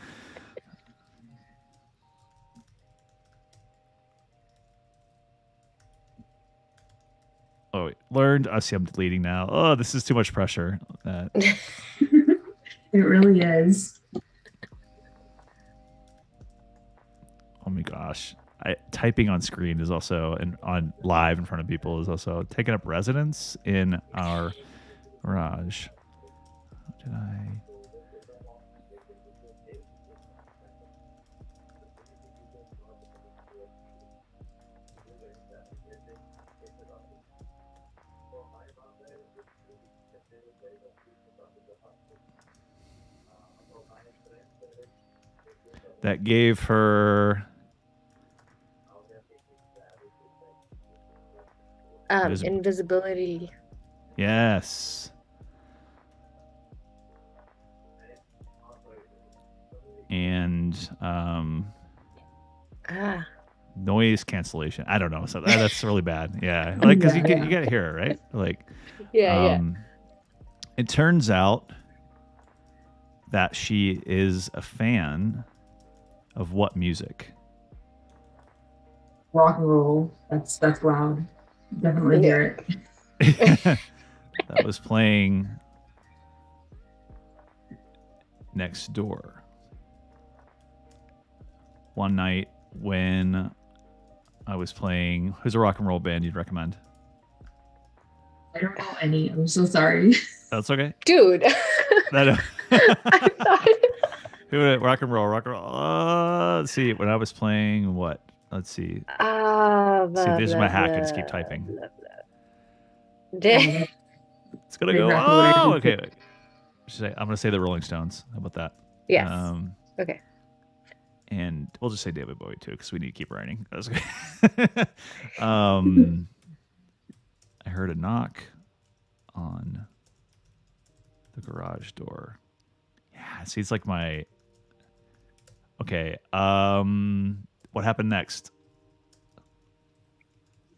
Oh, wait. Learned. I see. I'm deleting now. Oh, this is too much pressure. It really is. Oh my gosh. Typing on screen is also, and on live in front of people is also taking up residence in our garage. How did I? That gave her invisibility. Yes. And noise cancellation. I don't know. So that's really bad. Yeah. Like, because you got to hear it, right? Like, yeah. It turns out that she is a fan of what music? Rock and roll. That's loud. Definitely hear it. That was playing next door one night when I was playing. Who's a rock and roll band you'd recommend? I don't know any. I'm so sorry. That's okay, dude. I thought. Rock and roll, rock and roll. Let's see. When I was playing what? Let's see. Ah, See, blah, these are blah, my hack. I just blah, keep typing. blah, blah. It's gonna go. Exactly what I Oh, did. okay. I'm gonna say the Rolling Stones. How about that? Yes. Okay. And we'll just say David Bowie too, because we need to keep writing. That's okay. I heard a knock on the garage door. Yeah, see, it's like my. Okay. What happened next?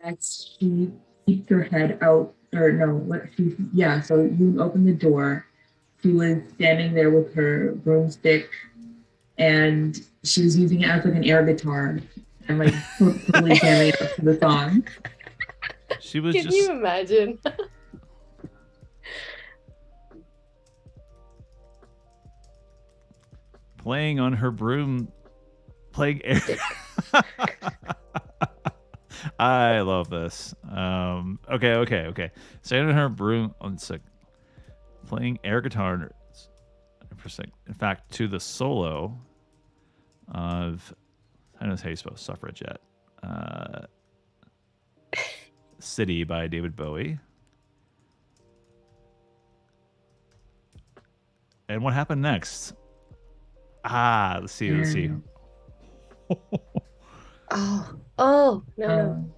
Next, she peeked her head out, or no, what she, yeah, so you opened the door. She was standing there with her broomstick, and she was using it as like an air guitar and like totally jamming it up to the song. She was Can just. you imagine? Playing on her broom, playing air. I love this. Okay. Standing on her broom on playing air guitar. In fact, to the solo of I don't know how you spell suffragette. City by David Bowie. And what happened next? Let's see. Oh, no.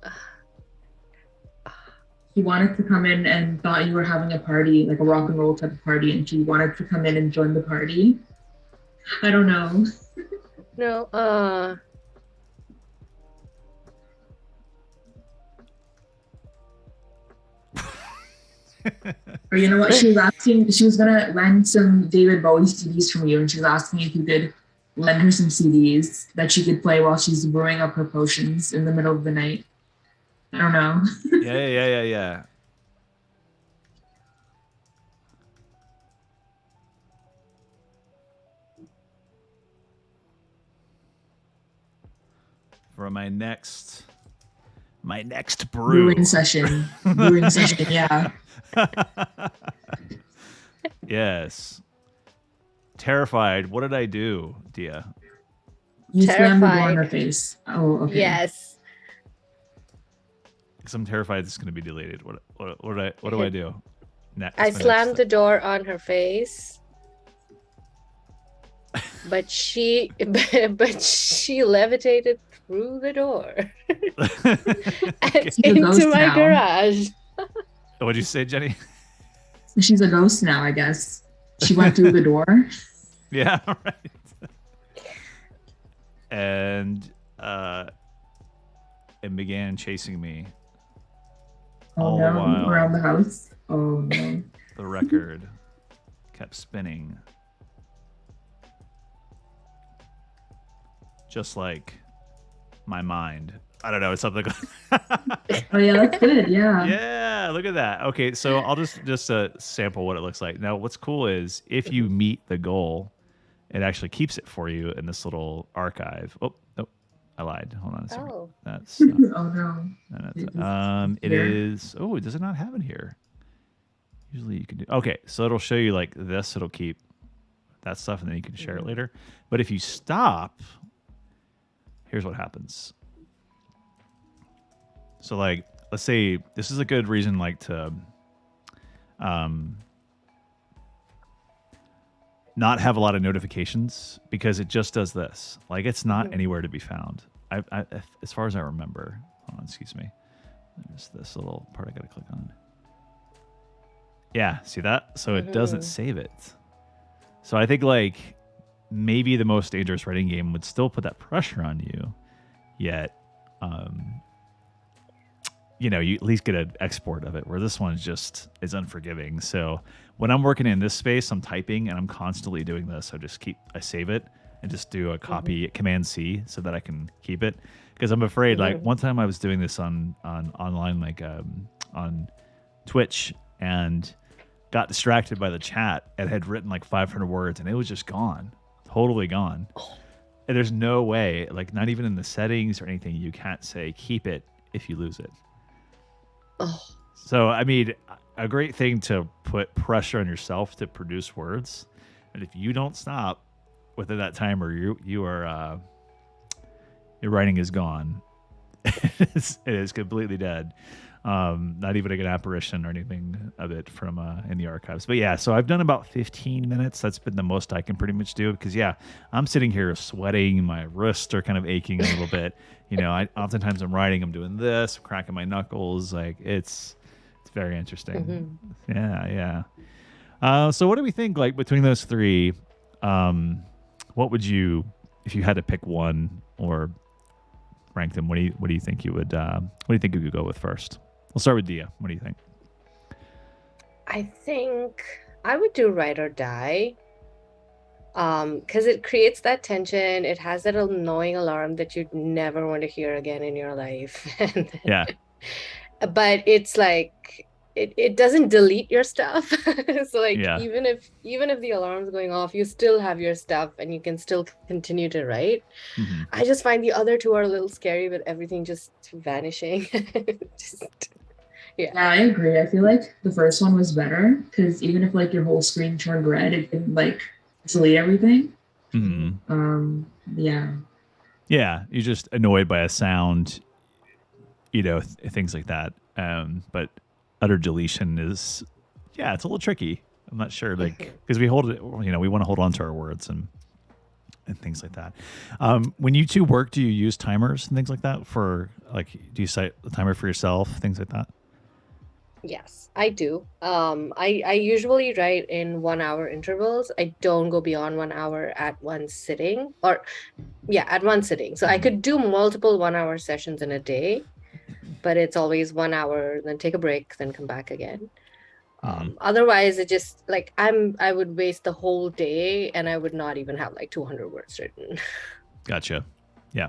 She wanted to come in and thought you were having a party, like a rock and roll type of party, and she wanted to come in and join the party. I don't know. No, Or you know what? She was gonna lend some David Bowie CDs from you, and she was asking if you could lend her some CDs that she could play while she's brewing up her potions in the middle of the night. I don't know. Yeah. For my next brew. Brewing session, yeah. Yes. Terrified. What did I do, Deea? You slammed the door in Terrified. her face. Oh, okay. yes. Because I'm terrified this is going to be deleted. What do I do? Next. I slammed the door on her face. But she levitated through the door and into my now. garage. What'd you say, Jenny? She's a ghost now, I guess. She went through the door. Yeah, right. And began chasing me. Oh no, around the house. Oh no. The record kept spinning. Just like my mind. I don't know. It's something. Oh yeah, that's good. Yeah. Yeah, look at that. Okay, so I'll just sample what it looks like. Now, what's cool is if you meet the goal, it actually keeps it for you in this little archive. Oh, I lied. Hold on a second. Oh. That's Oh no. it is. Oh, does it not have it here? Usually you can do. Okay, so it'll show you like this. It'll keep that stuff, and then you can share it later. But if you stop, here's what happens. So like, let's say this is a good reason like to not have a lot of notifications, because it just does this. Like it's not anywhere to be found. I as far as I remember. Hold on, excuse me. There's this little part I gotta click on. Yeah, see that? So it doesn't save it. So I think like maybe the most dangerous writing game would still put that pressure on you, yet you know, you at least get an export of it, where this one is unforgiving. So when I'm working in this space, I'm typing and I'm constantly doing this. I save it and just do a copy Command C so that I can keep it. Because I'm afraid, like one time I was doing this on online, like on Twitch, and got distracted by the chat and had written like 500 words, and it was just gone, totally gone. And there's no way, like not even in the settings or anything, you can't say keep it if you lose it. So, I mean, a great thing to put pressure on yourself to produce words And if you don't stop within that timer, you are your writing is gone. It is completely dead. Not even a good apparition or anything of it from in the archives. But yeah, so I've done about 15 minutes. That's been the most I can pretty much do because yeah, I'm sitting here sweating. My wrists are kind of aching a little bit. Oftentimes I'm writing, I'm doing this, I'm cracking my knuckles. Like it's very interesting. Yeah. So what do we think? Like between those three, what would you, if you had to pick one or rank them? What do you think you would? What do you think you could go with first? We'll start with Deea. What do you think? I think I would do Write or Die. Because it creates that tension. It has that annoying alarm that you'd never want to hear again in your life. Yeah. But it's like it doesn't delete your stuff. So like Yeah. even if the alarm's going off, you still have your stuff and you can still continue to write. Mm-hmm. I just find the other two are a little scary, but everything just vanishing. Yeah, I agree. I feel like the first one was better because even if like your whole screen turned red, it can like delete everything. Mm-hmm. Yeah. Yeah, you're just annoyed by a sound, things like that. But utter deletion is, it's a little tricky. I'm not sure, like, because we hold it, we want to hold on to our words and things like that. When you two work, do you use timers and things like that for, like, do you set the timer for yourself, things like that? Yes, I do. I usually write in 1 hour intervals. I don't go beyond 1 hour at one sitting at one sitting. So I could do multiple 1 hour sessions in a day, but it's always 1 hour, then take a break, then come back again. Otherwise it just like I would waste the whole day and I would not even have like 200 words written. Gotcha. Yeah.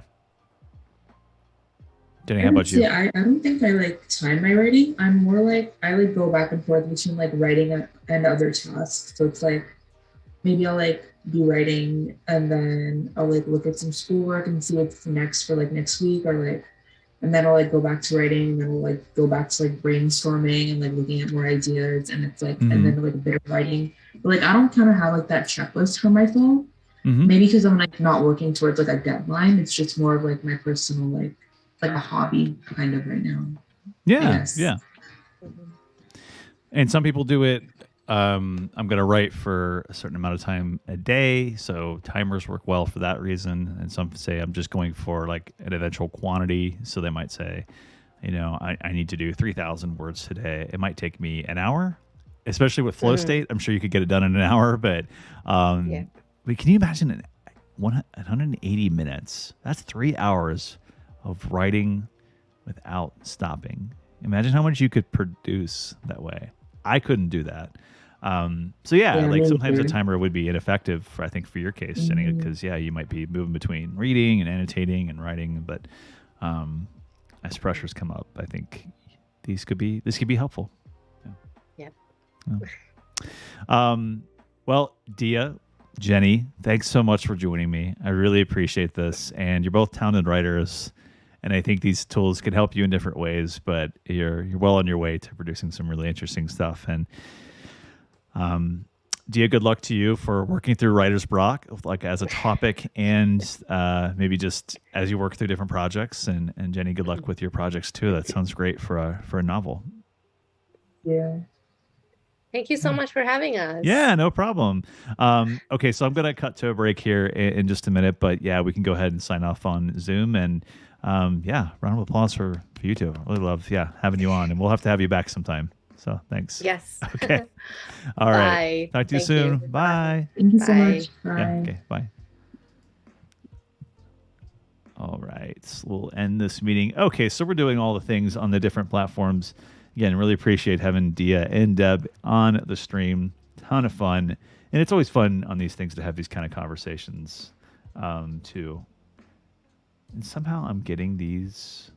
Jenny, how about you? Yeah, I don't think I like time my writing. I'm more like I like go back and forth between like writing and other tasks. So it's like maybe I'll like be writing and then I'll like look at some schoolwork and see what's next for like next week or like, and then I'll like go back to writing and then I'll like go back to like brainstorming and like looking at more ideas and it's like and then like a bit of writing. But like I don't kind of have like that checklist for my phone. Maybe because I'm like not working towards like a deadline. It's just more of like my personal like a hobby kind of right now. Yeah. And some people do it. I'm going to write for a certain amount of time a day, so timers work well for that reason. And some say I'm just going for like an eventual quantity, so they might say, I need to do 3,000 words today. It might take me an hour, especially with flow state. I'm sure you could get it done in an hour, but but can you imagine 180 minutes? That's 3 hours of writing without stopping. Imagine how much you could produce that way. I couldn't do that. So like sometimes a timer would be ineffective, I think, for your case, Jenny, because you might be moving between reading and annotating and writing, but as pressures come up, I think this could be helpful. Yeah. Well, Deea, Jenny, thanks so much for joining me. I really appreciate this, and you're both talented writers. And I think these tools can help you in different ways, but you're well on your way to producing some really interesting stuff. And Deea, good luck to you for working through writer's block, like as a topic, and maybe just as you work through different projects. And Jenny, good luck with your projects too. That sounds great for a novel. Yeah. Thank you so much for having us. Yeah, no problem. Okay, so I'm going to cut to a break here in just a minute, but we can go ahead and sign off on Zoom. And round of applause for you two. I really love having you on, and we'll have to have you back sometime. So thanks. Yes. Okay. All right. Talk to you soon. Bye. Thank you so much. Bye. Yeah, okay, bye. All right, so we'll end this meeting. Okay, so we're doing all the things on the different platforms. Again, really appreciate having Deea and Deb on the stream. Ton of fun. And it's always fun on these things to have these kind of conversations too. And somehow I'm getting these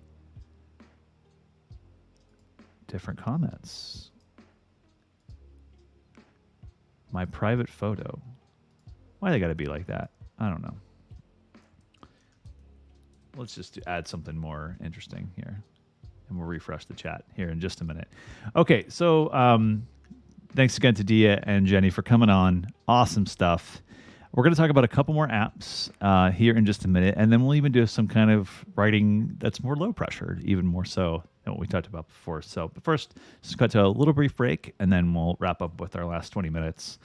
different comments. My private photo. Why they got to be like that? I don't know. Let's just add something more interesting here. And we'll refresh the chat here in just a minute. Okay, so thanks again to Deea and Jenny for coming on. Awesome stuff. We're going to talk about a couple more apps here in just a minute, and then we'll even do some kind of writing that's more low pressure, even more so than what we talked about before. So, but first, just cut to a little brief break, and then we'll wrap up with our last 20 minutes.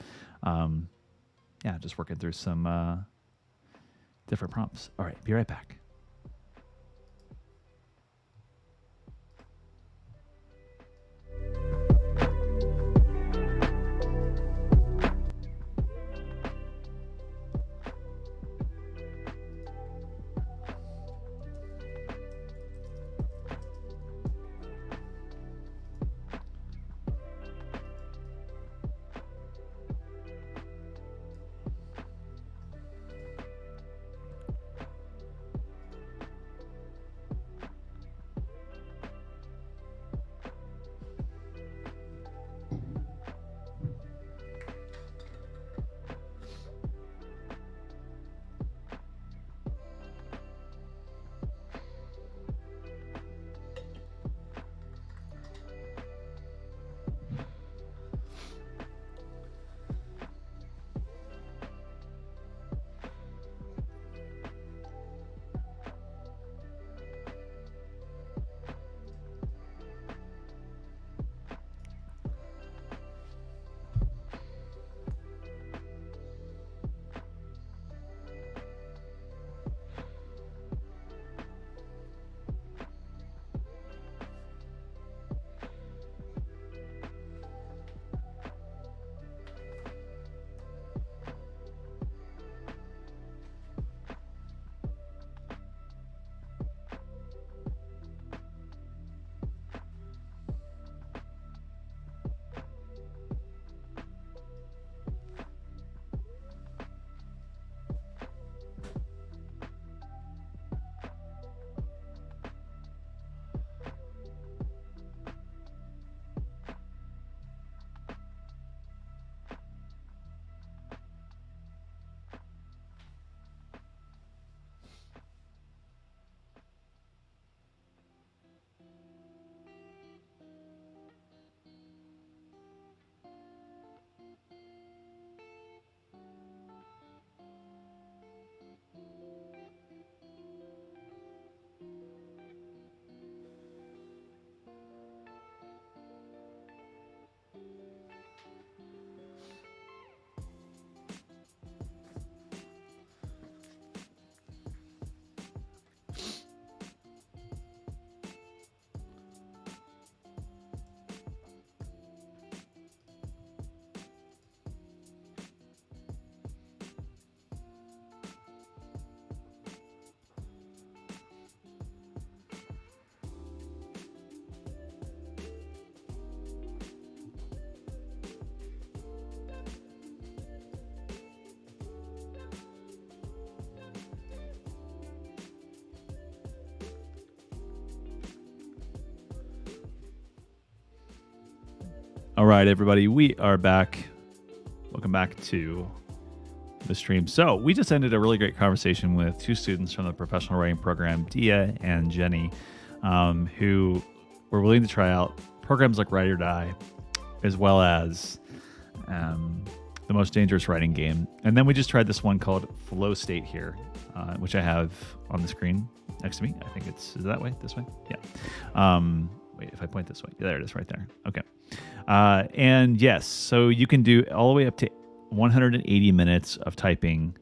Just working through some different prompts. All right, be right back. All right, everybody, we are back. Welcome back to the stream. So we just ended a really great conversation with two students from the professional writing program, Deea and Jenny, who were willing to try out programs like Write or Die, as well as the Most Dangerous Writing Game. And then we just tried this one called Flow State here, which I have on the screen next to me. I think is that way, this way? Yeah. Wait, if I point this way, there it is right there. Okay. And yes, so you can do all the way up to 180 minutes of typing.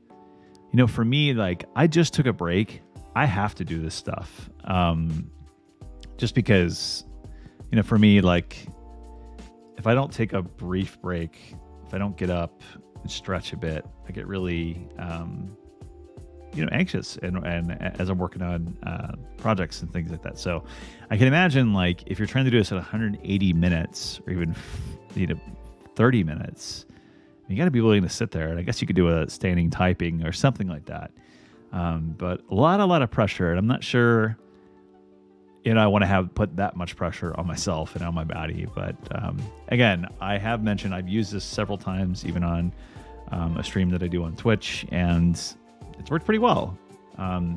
You know, for me, like, I just took a break. I have to do this stuff. Just because, you know, for me, like, if I don't take a brief break, if I don't get up and stretch a bit, I get really, anxious and as I'm working on projects and things like that. So I can imagine, like, if you're trying to do this at 180 minutes or even 30 minutes, you got to be willing to sit there. And I guess you could do a standing typing or something like that. But a lot of pressure. And I'm not sure, I want to put that much pressure on myself and on my body. But again, I have mentioned I've used this several times, even on a stream that I do on Twitch, and it's worked pretty well,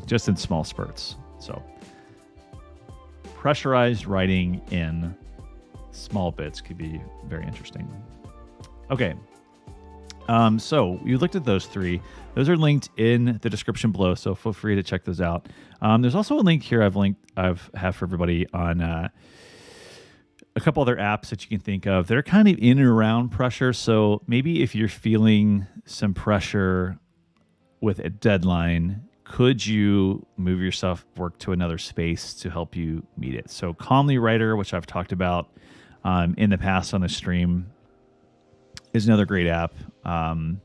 just in small spurts. So pressurized writing in small bits could be very interesting. Okay. So you looked at those three. Those are linked in the description below, so feel free to check those out. There's also a link here I've have for everybody on a couple other apps that you can think of that are kind of in and around pressure. So maybe if you're feeling some pressure with a deadline, could you move yourself work to another space to help you meet it? So Calmly Writer, which I've talked about in the past on the stream, is another great app. And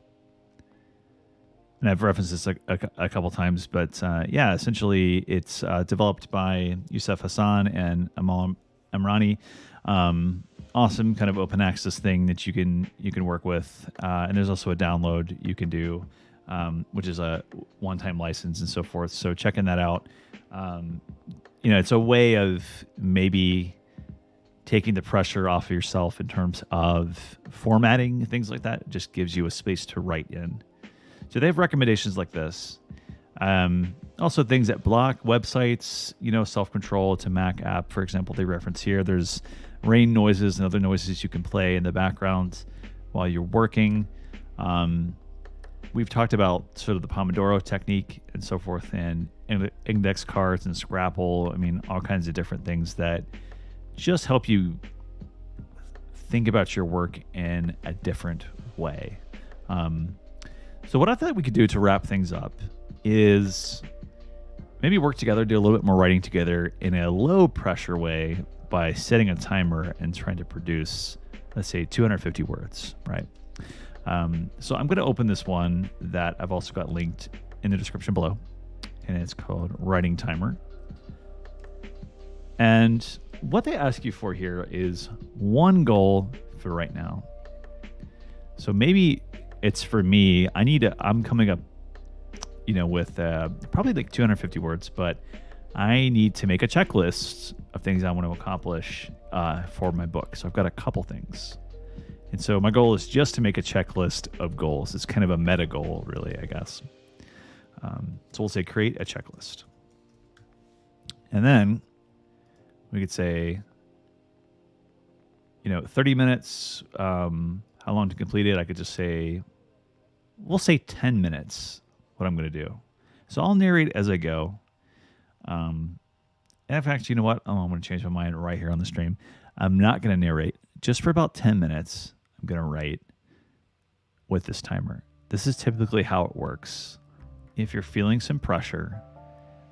I've referenced this a couple times, but yeah, essentially it's developed by Yusuf Hassan and Amal Amrani. Awesome kind of open access thing that you can work with. And there's also a download you can do, which is a one-time license and so forth. So checking that out. It's a way of maybe taking the pressure off of yourself in terms of formatting, things like that. It just gives you a space to write in. So they have recommendations like this. Also things that block websites, self-control. It's a Mac app, for example, they reference here. There's rain noises and other noises you can play in the background while you're working. We've talked about sort of the Pomodoro technique and so forth, and index cards and Scrapple. I mean, all kinds of different things that just help you think about your work in a different way. So what I thought we could do to wrap things up is maybe work together, do a little bit more writing together in a low pressure way by setting a timer and trying to produce, let's say, 250 words, right? So I'm going to open this one that I've also got linked in the description below, and it's called Writing Timer. And what they ask you for here is one goal for right now. So maybe it's for me, I'm coming up, with probably like 250 words, but I need to make a checklist of things I want to accomplish for my book. So I've got a couple things. And so my goal is just to make a checklist of goals. It's kind of a meta goal, really, I guess. So we'll say create a checklist. And then we could say, 30 minutes, how long to complete it. I could just say, we'll say 10 minutes, what I'm going to do. So I'll narrate as I go. And in fact, you know what? I'm going to change my mind right here on the stream. I'm not going to narrate. Just for about 10 minutes, I'm going to write with this timer. This is typically how it works. If you're feeling some pressure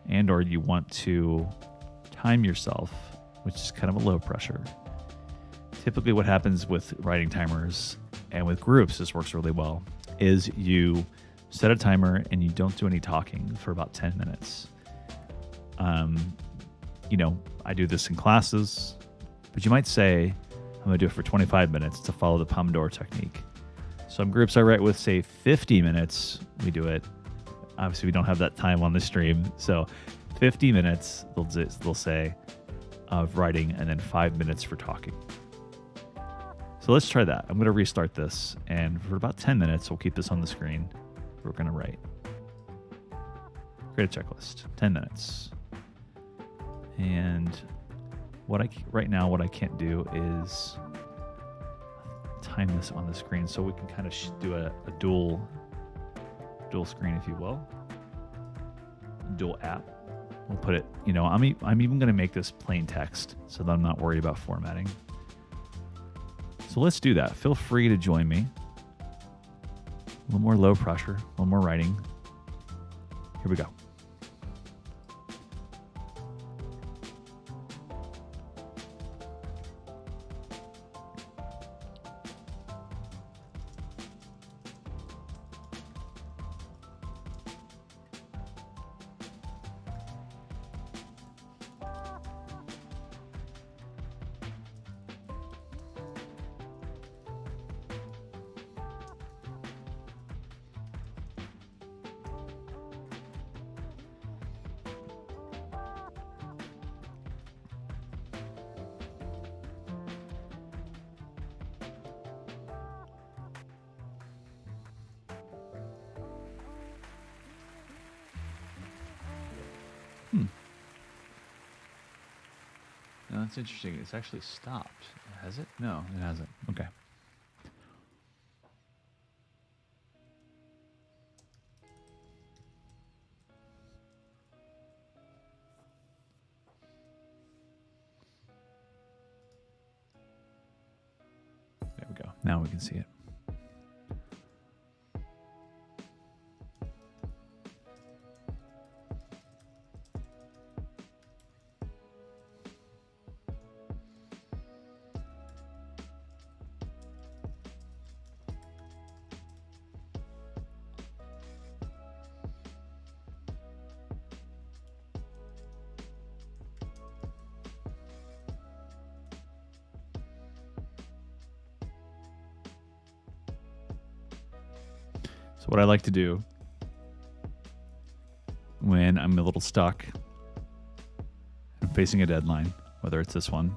and or you want to time yourself, which is kind of a low pressure, typically what happens with writing timers and with groups, this works really well, is you set a timer and you don't do any talking for about 10 minutes. I do this in classes, but you might say, I'm going to do it for 25 minutes to follow the Pomodoro technique. Some groups I write with say 50 minutes, we do it. Obviously, we don't have that time on the stream. So 50 minutes, they'll say, of writing, and then 5 minutes for talking. So let's try that. I'm going to restart this, and for about 10 minutes, we'll keep this on the screen. We're going to write. Create a checklist, 10 minutes. And right now, what I can't do is time this on the screen, so we can kind of do a dual screen, if you will, dual app. We'll put it, I'm even going to make this plain text so that I'm not worried about formatting. So let's do that. Feel free to join me. A little more low pressure, a little more writing. Here we go. No, that's interesting. It's actually stopped. Has it? No, it hasn't. Okay. Now we can see it. So what I like to do when I'm a little stuck and facing a deadline, whether it's this one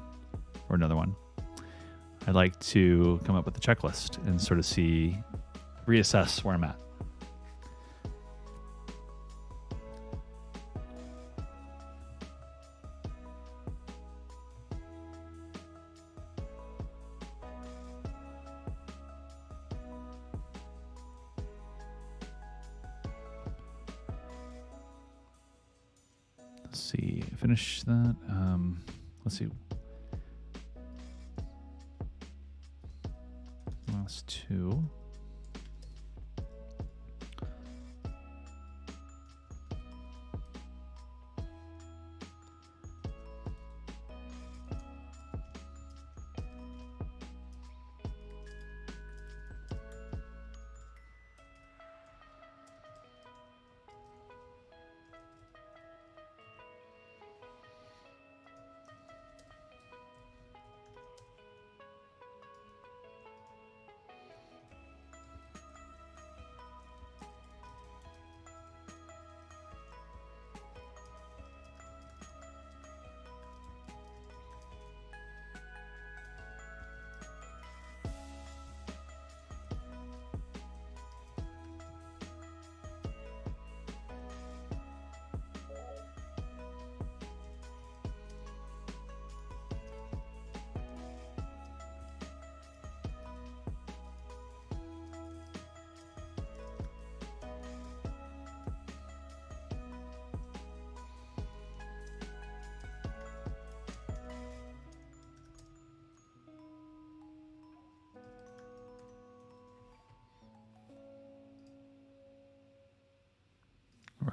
or another one, I like to come up with a checklist and sort of reassess where I'm at. Let's see, finish that. Let's see. Last two.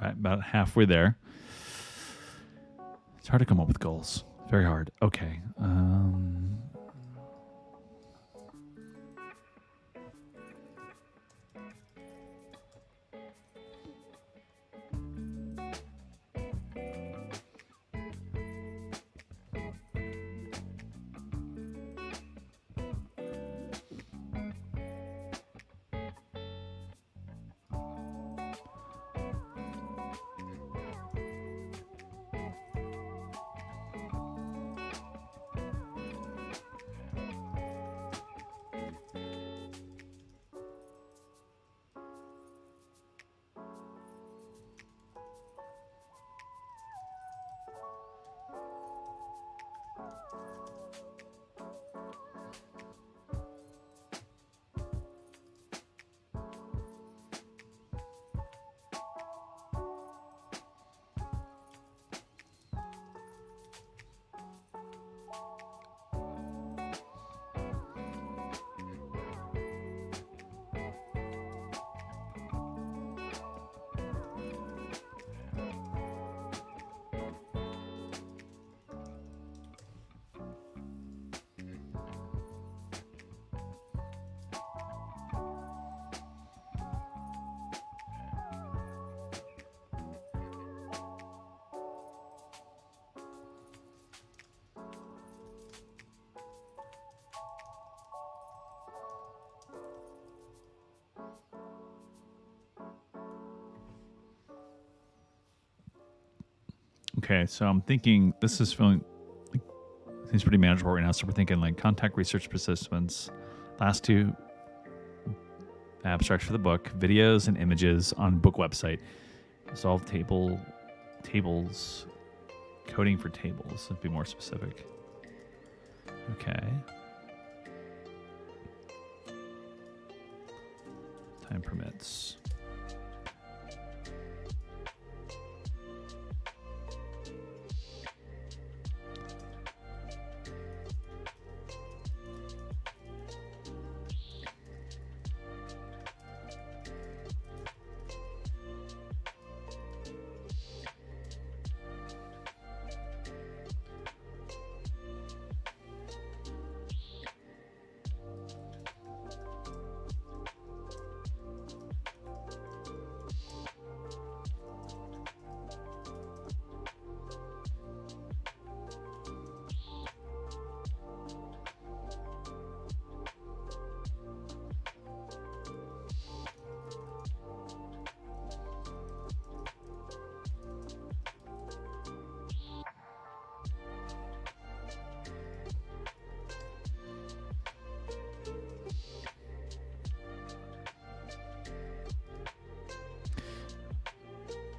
Right, about halfway there. It's hard to come up with goals. Very hard. Okay. Okay, so I'm thinking this is feeling like seems pretty manageable right now. So we're thinking like contact research participants, last two abstracts for the book, videos and images on book website, resolve tables, coding for tables. Let's be more specific. Okay. Time permits.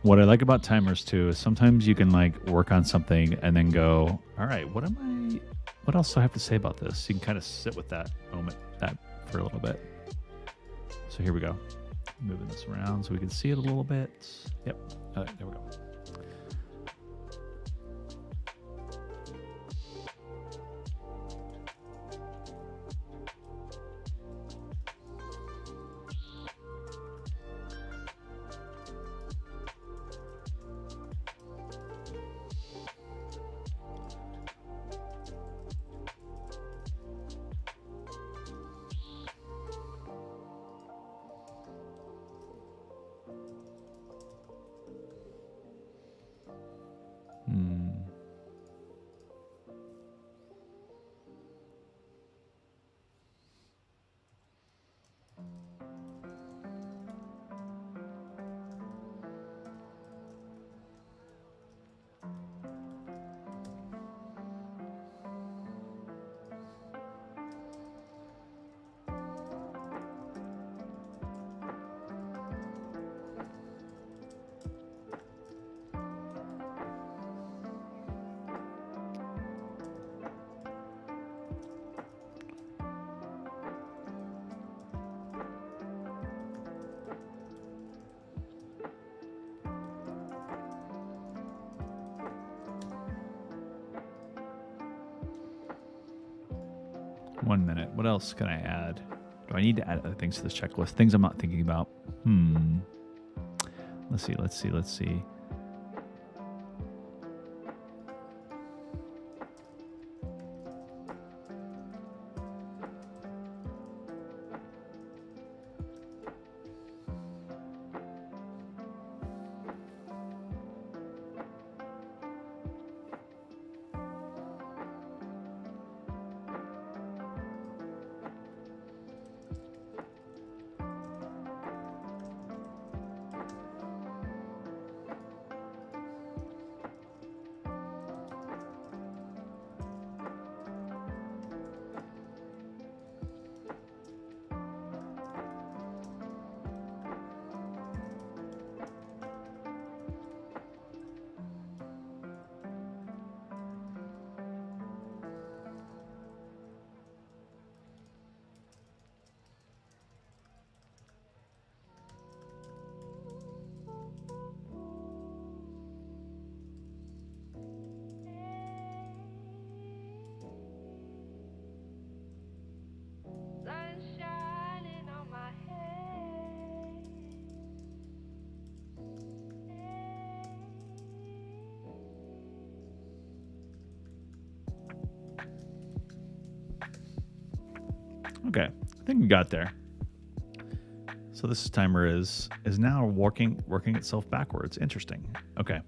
What I like about timers too is sometimes you can like work on something and then go, all right, what else do I have to say about this? You can kind of sit with that moment for a little bit. So here we go. Moving this around so we can see it a little bit. Yep. There we go. One minute. What else can I add? Do I need to add other things to this checklist? Things I'm not thinking about. Let's see. Okay, I think we got there. So this timer is now working itself backwards. Interesting. Okay.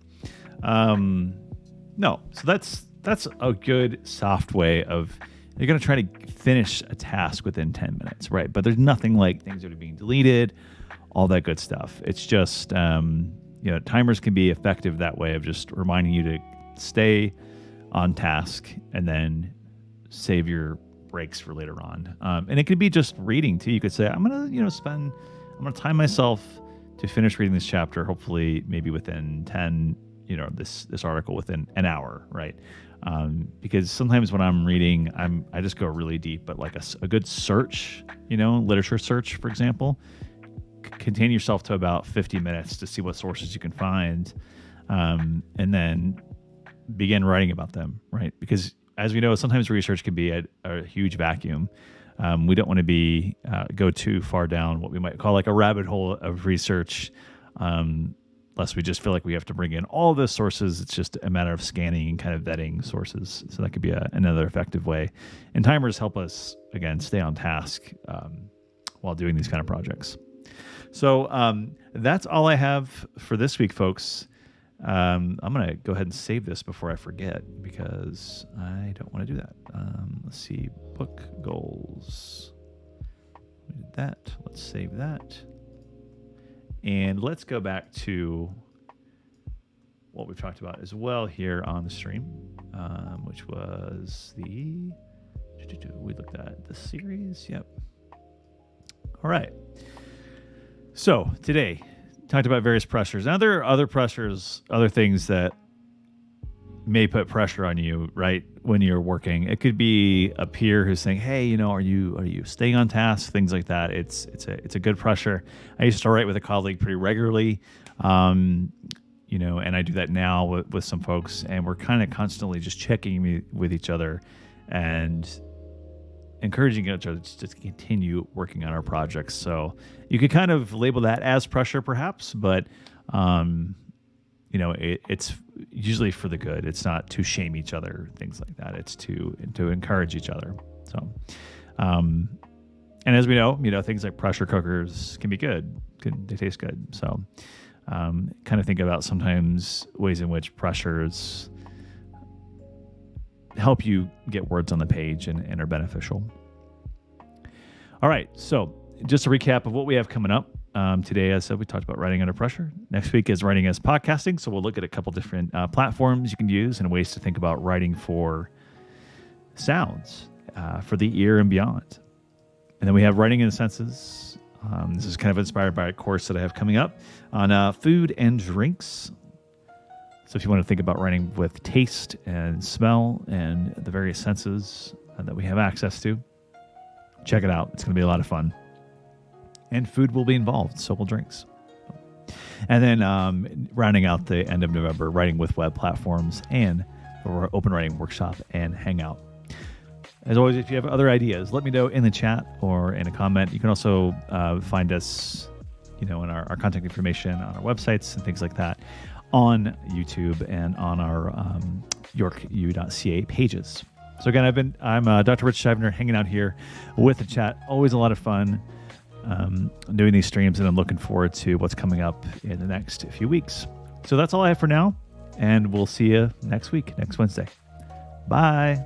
No, so that's a good soft way of, you're going to try to finish a task within 10 minutes, right? But there's nothing like things that are being deleted, all that good stuff. It's just, timers can be effective that way of just reminding you to stay on task and then save your breaks for later on. And it could be just reading too. You could say, I'm going to time myself to finish reading this chapter, hopefully maybe within 10, this article within an hour, right? Because sometimes when I'm reading, I just go really deep, but like a good search, literature search, for example, contain yourself to about 50 minutes to see what sources you can find, and then begin writing about them, right? Because as we know, sometimes research can be a huge vacuum. We don't want to go too far down what we might call like a rabbit hole of research, lest we just feel like we have to bring in all the sources. It's just a matter of scanning and kind of vetting sources. So that could be another effective way. And timers help us, again, stay on task while doing these kind of projects. So that's all I have for this week, folks. I'm going to go ahead and save this before I forget, because I don't want to do that. Let's see, book goals. We did that. Let's save that. And let's go back to what we've talked about as well here on the stream, which was we looked at the series. Yep. All right. So today, talked about various pressures. Now there are other pressures, other things that may put pressure on you, right, when you're working. It could be a peer who's saying, "Hey, you know, are you staying on task?" Things like that. It's a good pressure. I used to write with a colleague pretty regularly, you know, and I do that now with some folks, and we're kind of constantly just checking with each other and encouraging each other to continue working on our projects. So you could kind of label that as pressure, perhaps, but you know, it's usually for the good. It's not to shame each other, things like that. It's to encourage each other. So, and as we know, you know, things like pressure cookers can be good. They taste good. So, kind of think about sometimes ways in which pressures help you get words on the page and are beneficial. All right. So just a recap of what we have coming up. Today, as I said, we talked about writing under pressure. Next week is writing as podcasting. So we'll look at a couple different platforms you can use and ways to think about writing for sounds for the ear and beyond. And then we have writing in senses. This is kind of inspired by a course that I have coming up on food and drinks. So if you want to think about writing with taste and smell and the various senses that we have access to, check it out. It's going to be a lot of fun. And food will be involved, so will drinks. And then rounding out the end of November, writing with web platforms and our open writing workshop and hangout. As always, if you have other ideas, let me know in the chat or in a comment. You can also find us, you know, in our contact information on our websites and things like that on YouTube and on our YorkU.ca pages. So again, I'm Dr. Rich Scheibner hanging out here with the chat. Always a lot of fun. Doing these streams, and I'm looking forward to what's coming up in the next few weeks. So that's all I have for now, and we'll see you next week, next Wednesday. Bye.